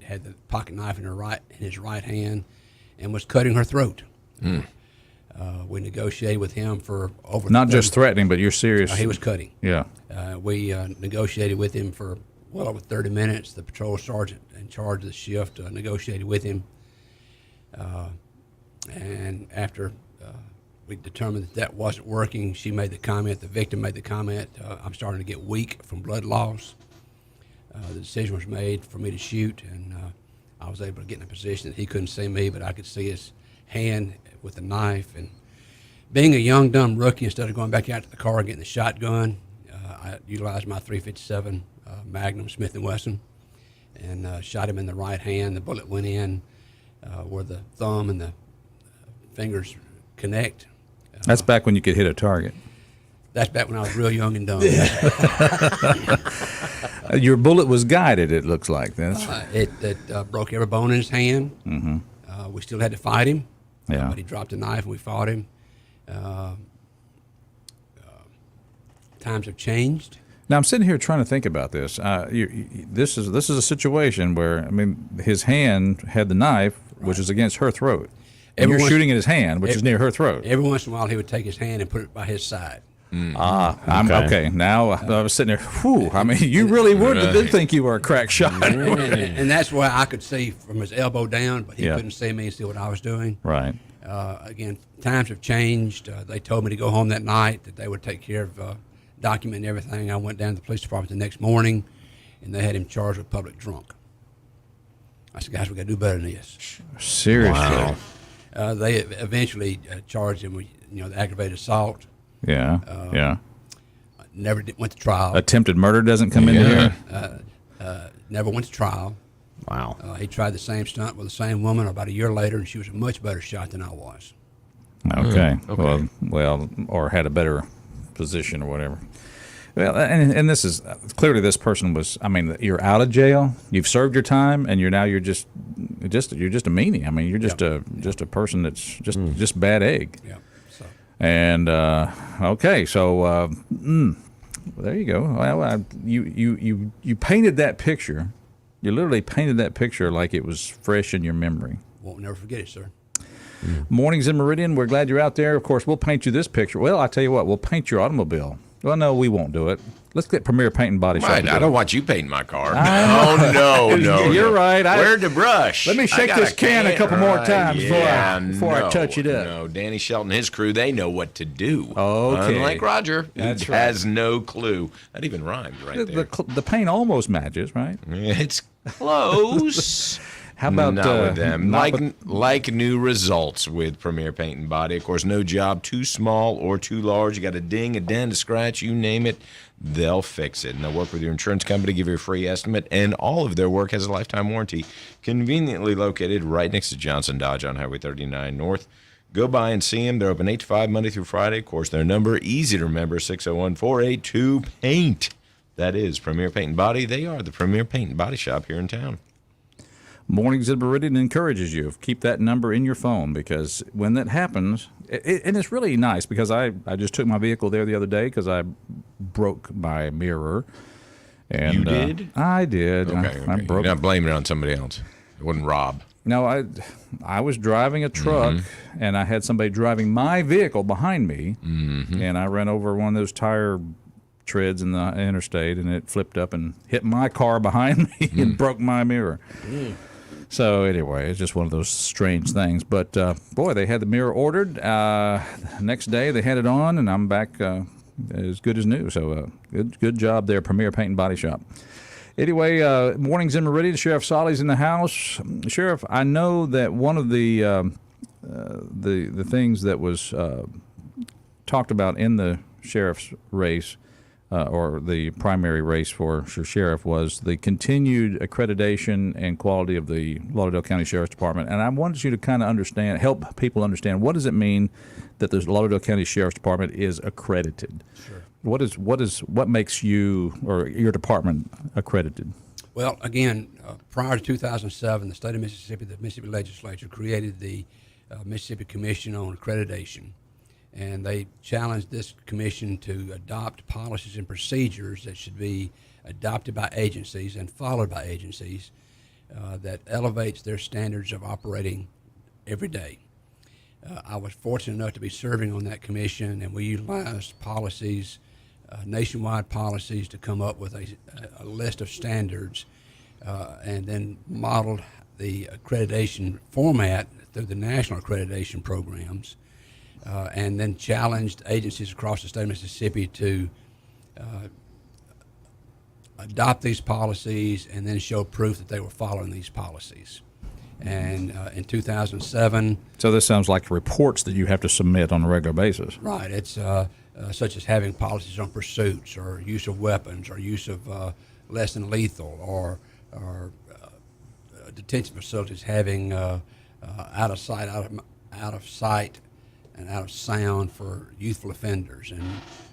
had the pocket knife in his right hand, and was cutting her throat. We negotiated with him for over. Not just threatening, but you're serious. He was cutting. Yeah. We negotiated with him for well over 30 minutes. The patrol sergeant in charge of the shift negotiated with him. And after we determined that wasn't working, she made the comment, the victim made the comment, I'm starting to get weak from blood loss. The decision was made for me to shoot, and I was able to get in a position that he couldn't see me, but I could see his hand with the knife. And being a young, dumb rookie, instead of going back out to the car and getting the shotgun, I utilized my .357 Magnum Smith & Wesson and shot him in the right hand. The bullet went in where the thumb and the fingers connect. That's back when you could hit a target. That's back when I was real young and dumb. Your bullet was guided, it looks like. It broke every bone in his hand. Mm-hmm. We still had to fight him. Yeah. But he dropped a knife and we fought him. Times have changed. Now I'm sitting here trying to think about this. This is a situation where, I mean, his hand had the knife, which is against her throat. And you're shooting at his hand, which is near her throat. Every once in a while, he would take his hand and put it by his side. I'm okay. Now I was sitting there. Whew, I mean, you really did think you were a crack shot. And that's why I could see from his elbow down, but he couldn't see me and see what I was doing. Right. Again, times have changed. They told me to go home that night, that they would take care of documenting everything. I went down to the police department the next morning, and they had him charged with public drunk. I said, guys, we got to do better than this. Seriously. Wow. They eventually charged him with, the aggravated assault. Yeah. Never went to trial. Attempted murder doesn't come into here. Never went to trial. Wow. He tried the same stunt with the same woman about a year later, and she was a much better shot than I was. Okay. Well, or had a better position or whatever. Well, and this is clearly this person was. I mean, you're out of jail. You've served your time, and you're just a meanie. I mean, you're just a person that's just bad egg. Yeah. So. And okay, so there you go. Well, you painted that picture. You literally painted that picture like it was fresh in your memory. Won't never forget it, sir. Mornings in Meridian. We're glad you're out there. Of course, we'll paint you this picture. Well, I tell you what, we'll paint your automobile. Well, no, we won't do it Let's get Premier Paint and Body Shop. I don't want you painting my car. No. You're right. Where's the brush? Let me shake this can a couple more times before I touch it up. No, Danny Shelton and his crew, they know what to do. Okay. Unlike Roger, who That's right. has no clue. That even rhymed right there. The paint almost matches, right? It's close. How about not with them? Like new results with Premier Paint and Body. Of course, no job too small or too large. You got a ding, a dent, a scratch, you name it, they'll fix it. And they'll work with your insurance company, give you a free estimate, and all of their work has a lifetime warranty. Conveniently located right next to Johnson Dodge on Highway 39 North. Go by and see them. They're open 8 to 5 Monday through Friday. Of course, their number, easy to remember, 601-482-PAINT. That is Premier Paint and Body. They are the Premier Paint and Body Shop here in town. Mornings in Meridian encourages you. Keep that number in your phone, because when that happens, and it's really nice, because I just took my vehicle there the other day because I broke my mirror. And, you did? I did. Okay. I broke. You're not blaming it on somebody else. It wasn't Rob. No, I was driving a truck, and I had somebody driving my vehicle behind me, and I ran over one of those tire treads in the interstate, and it flipped up and hit my car behind me and broke my mirror. So anyway, it's just one of those strange things. But boy, they had the mirror ordered. Next day they had it on, and I'm back as good as new. So good job there, Premier Paint and Body Shop. Anyway, mornings in Meridian. Sheriff Sollie's in the house. Sheriff, I know that one of the things that was talked about in the sheriff's race, or the primary race for sheriff, was the continued accreditation and quality of the Lauderdale County Sheriff's Department. And I wanted you to kind of help people understand, what does it mean that the Lauderdale County Sheriff's Department is accredited? Sure. What makes you or your department accredited? Well, again, prior to 2007, the state of Mississippi, the Mississippi legislature created the Mississippi Commission on Accreditation. And they challenged this commission to adopt policies and procedures that should be adopted by agencies and followed by agencies that elevates their standards of operating every day. I was fortunate enough to be serving on that commission, and we utilized policies, nationwide policies, to come up with a list of standards and then modeled the accreditation format through the national accreditation programs. And then challenged agencies across the state of Mississippi to adopt these policies and then show proof that they were following these policies. And in 2007... So this sounds like reports that you have to submit on a regular basis. Right. It's such as having policies on pursuits, or use of weapons, or use of less than lethal, or detention facilities having out of sight, and out of sound for youthful offenders. And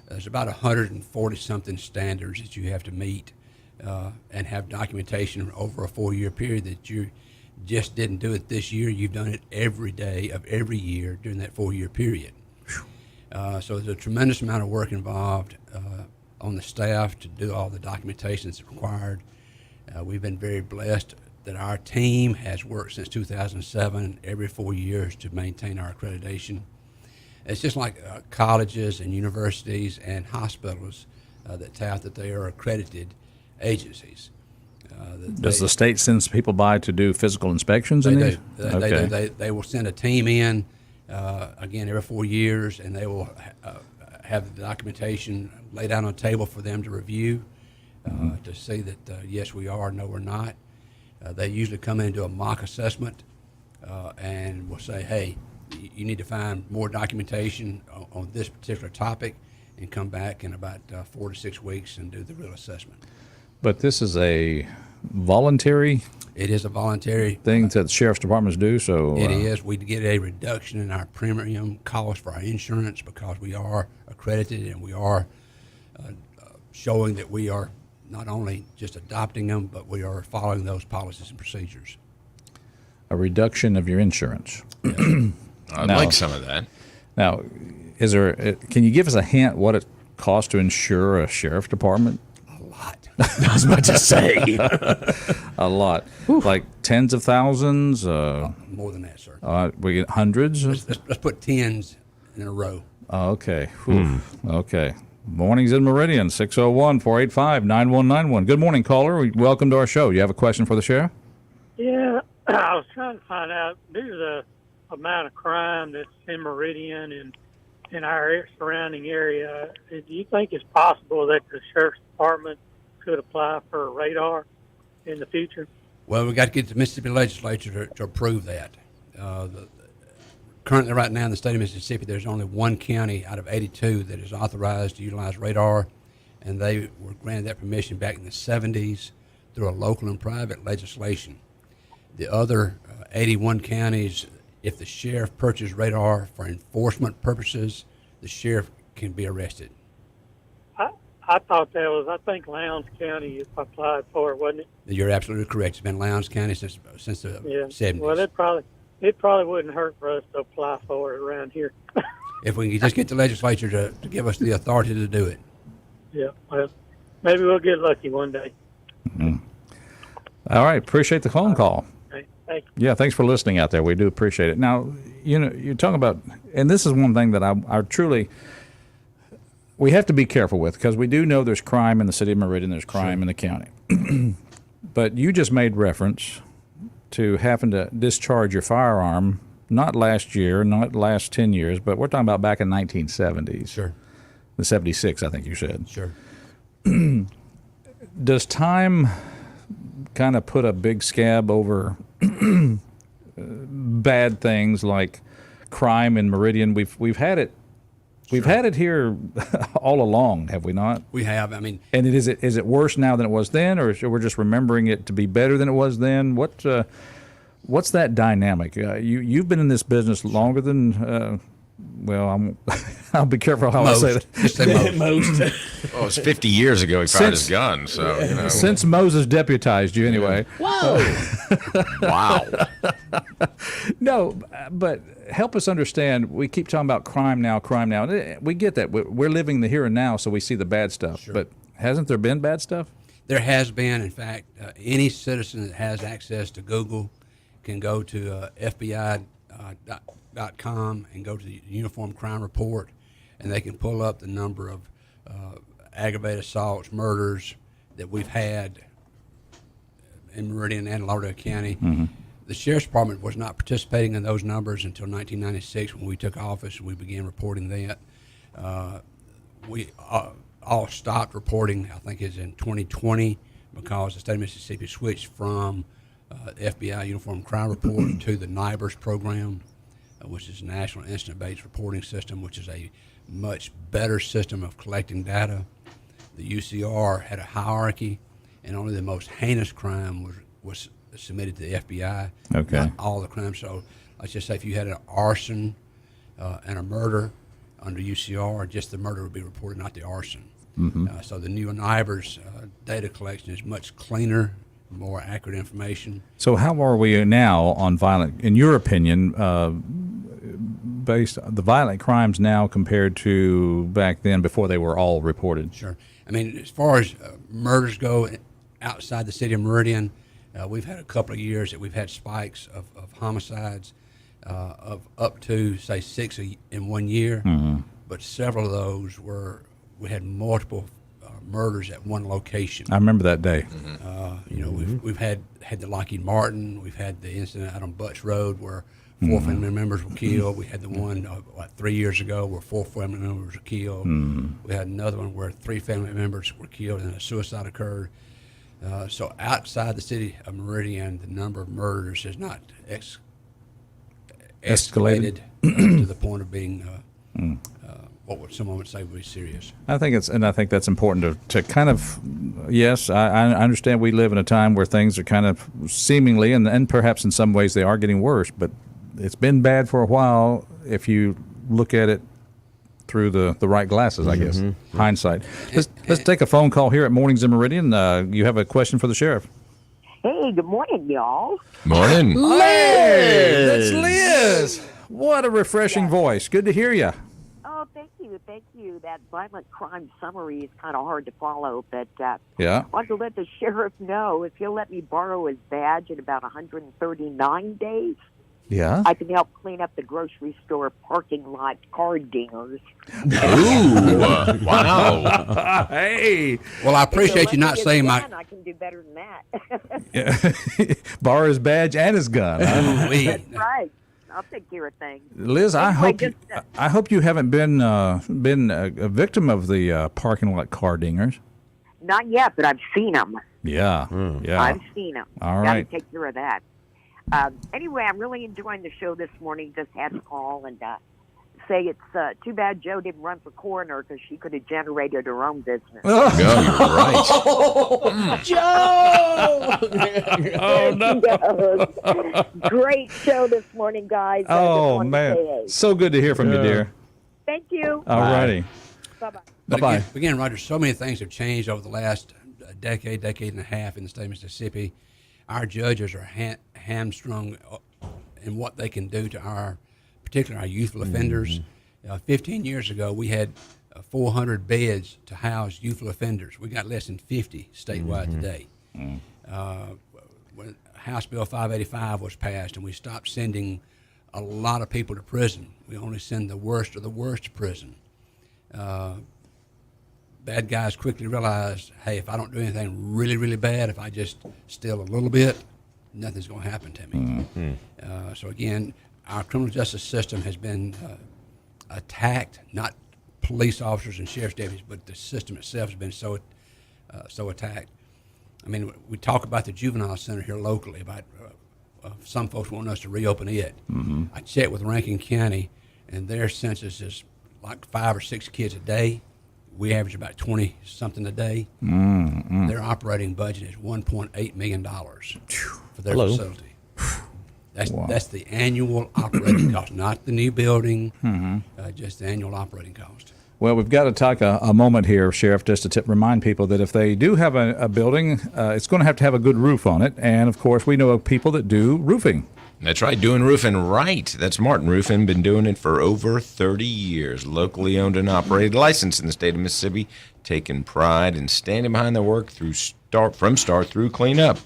there's about 140-something standards that you have to meet and have documentation over a 4-year period that you just didn't do it this year. You've done it every day of every year during that 4-year period. So there's a tremendous amount of work involved on the staff to do all the documentation that's required. We've been very blessed that our team has worked since 2007 every 4 years to maintain our accreditation. It's just like colleges and universities and hospitals that tout that they are accredited agencies. Does the state send people by to do physical inspections in these? They will send a team in, again, every 4 years, and they will have the documentation laid out on a table for them to review to see that, yes, we are, no, we're not. They usually come in and do a mock assessment and will say, hey, you need to find more documentation on this particular topic, and come back in about 4 to 6 weeks and do the real assessment. But this is a voluntary... It is a voluntary thing that sheriff's departments do. So it is. We get a reduction in our premium cost for our insurance because we are accredited, and we are showing that we are not only just adopting them, but we are following those policies and procedures. A reduction of your insurance. Yes. I'd like some of that. Now, can you give us a hint what it costs to insure a sheriff's department? A lot. I was about to say. A lot. Whew. Like tens of thousands? More than that, sir. We get hundreds? Let's put tens in a row. Okay. Okay. Mornings in Meridian, 601-485-9191. Good morning, caller. Welcome to our show. You have a question for the sheriff? Yeah, I was trying to find out, due to the amount of crime that's in Meridian and in our surrounding area, do you think it's possible that the sheriff's department could apply for a radar in the future? Well, we've got to get the Mississippi legislature to approve that. Currently, right now in the state of Mississippi, there's only one county out of 82 that is authorized to utilize radar, and they were granted that permission back in the 70s through a local and private legislation. The other 81 counties, if the sheriff purchased radar for enforcement purposes, the sheriff can be arrested. I thought that was, I think Lowndes County applied for it, wasn't it? You're absolutely correct. It's been Lowndes County since the 70s. Well, it probably wouldn't hurt for us to apply for it around here. If we can just get the legislature to give us the authority to do it. Yeah, well, maybe we'll get lucky one day. Mm-hmm. All right, appreciate the phone call. Okay, thank you. Yeah, thanks for listening out there. We do appreciate it. Now, you're talking about, and this is one thing that I truly, we have to be careful with, because we do know there's crime in the city of Meridian, there's crime in the county. But you just made reference to having to discharge your firearm, not last year, not last 10 years, but we're talking about back in 1970s. Sure. The 76, I think you said. Sure. Does time kind of put a big scab over bad things like crime in Meridian? We've had it. We've had it here all along, have we not? We have. I mean, and is it worse now than it was then, or we're just remembering it to be better than it was then? What's that dynamic? You've been in this business longer than. Well, I'll be careful how most. I say that. Just say most. Oh, it's 50 years ago he fired his gun, so Since Moses deputized you, anyway. Whoa! Wow. No, but help us understand. We keep talking about crime now. We get that. We're living the here and now, so we see the bad stuff. Sure. But hasn't there been bad stuff? There has been. In fact, any citizen that has access to Google can go to FBI.com and go to the Uniform Crime Report, and they can pull up the number of aggravated assaults, murders that we've had in Meridian and Lauderdale County. Mm-hmm. The Sheriff's Department was not participating in those numbers until 1996 when we took office and we began reporting that. We all stopped reporting, I think it's in 2020, because the state of Mississippi switched from FBI Uniform Crime Report to the NIBRS program, which is National Incident-Based Reporting System, which is a much better system of collecting data. The UCR had a hierarchy, and only the most heinous crime was submitted to the FBI. Okay. Not all the crimes. So let's just say if you had an arson and a murder under UCR, just the murder would be reported, not the arson. Mm-hmm. So the new NIBRS data collection is much cleaner, more accurate information. So how are we now on violent, in your opinion, based on the violent crimes now compared to back then before they were all reported? Sure. I mean, as far as murders go outside the city of Meridian, we've had a couple of years that we've had spikes of homicides of up to, say, 6 in 1 year. Mm-hmm. But several of those we had multiple murders at one location. I remember that day. Mm-hmm. We've had the Lockheed Martin. We've had the incident out on Butts Road where 4 family members were killed. We had the one 3 years ago where 4 family members were killed. Mm-hmm. We had another one where 3 family members were killed and a suicide occurred. So outside the city of Meridian, the number of murders has not escalated to the point of being what someone would say would be serious. I think that's important to kind of, yes, I understand we live in a time where things are kind of seemingly, and perhaps in some ways they are getting worse, but it's been bad for a while if you look at it through the right glasses, I guess. Mm-hmm. Hindsight. Let's take a phone call here at Mornings in Meridian. You have a question for the sheriff. Hey, good morning, y'all. Morning. Liz! That's Liz! What a refreshing voice. Good to hear you. Oh, thank you. That violent crime summary is kind of hard to follow, but yeah. I want to let the sheriff know if he'll let me borrow his badge in about 139 days. Yeah. I can help clean up the grocery store parking lot card dingers. Ooh, wow. Hey. Well, I appreciate you not saying my. I can do better than that. Borrow his badge and his gun. That's right. I'll take care of things. Liz, Anyway, I hope you haven't been a victim of the parking lot car dingers. Not yet, but I've seen them. Yeah, yeah. I've seen them. All right. Got to take care of that. Anyway, I'm really enjoying the show this morning. Just had to call and say it's too bad Joe didn't run for coroner because she could have generated her own business. Oh, you're right. Joe! Oh, no. Great show this morning, guys. Oh, man. So good to hear from you, dear. Thank you. All righty. Bye-bye. Bye-bye. Again, Roger, so many things have changed over the last decade and a half in the state of Mississippi. Our judges are hamstrung in what they can do to particularly our youthful offenders. 15 years ago, we had 400 beds to house youthful offenders. We got less than 50 statewide today. When House Bill 585 was passed and we stopped sending a lot of people to prison, we only send the worst of the worst to prison. Bad guys quickly realized, hey, if I don't do anything really, really bad, if I just steal a little bit, nothing's going to happen to me. So again, our criminal justice system has been attacked, not police officers and sheriff's deputies, but the system itself has been so attacked. I mean, we talk about the juvenile center here locally, about some folks wanting us to reopen it. I checked with Rankin County, and their census is like 5 or 6 kids a day. We average about 20-something a day. Their operating budget is $1.8 million for their facility. That's the annual operating cost, not the new building, just the annual operating cost. Well, we've got to take a moment here, Sheriff, just to remind people that if they do have a building, it's going to have a good roof on it. And, of course, we know of people that do roofing. That's right, doing roofing right. That's Martin Roofing, been doing it for over 30 years. Locally owned and operated, licensed in the state of Mississippi, taking pride in standing behind their work from start through cleanup.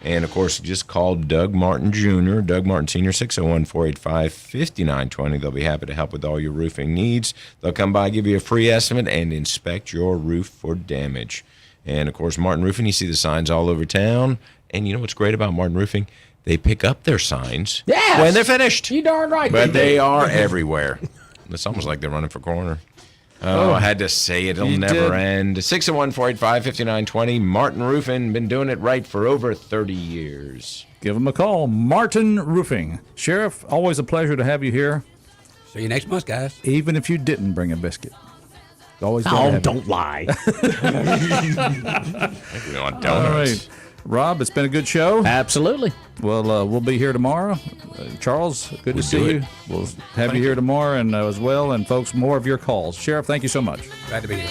And, of course, just call Doug Martin Jr., Doug Martin Sr., 601-485-5920. They'll be happy to help with all your roofing needs. They'll come by, give you a free estimate, and inspect your roof for damage. And, of course, Martin Roofing, you see the signs all over town. And you know what's great about Martin Roofing? They pick up their signs when they're finished. You darn right. But they are everywhere. It's almost like they're running for coroner. Oh, I had to say it. It'll never end. 601-485-5920. Martin Roofing, been doing it right for over 30 years. Give them a call. Martin Roofing. Sheriff, always a pleasure to have you here. See you next month, guys. Even if you didn't bring a biscuit. Always don't lie. I think we want donuts. All right. Rob, it's been a good show. Absolutely. Well, we'll be here tomorrow. Charles, good to see you. We'll have you here tomorrow and as well. And, folks, more of your calls. Sheriff, thank you so much. Glad to be here.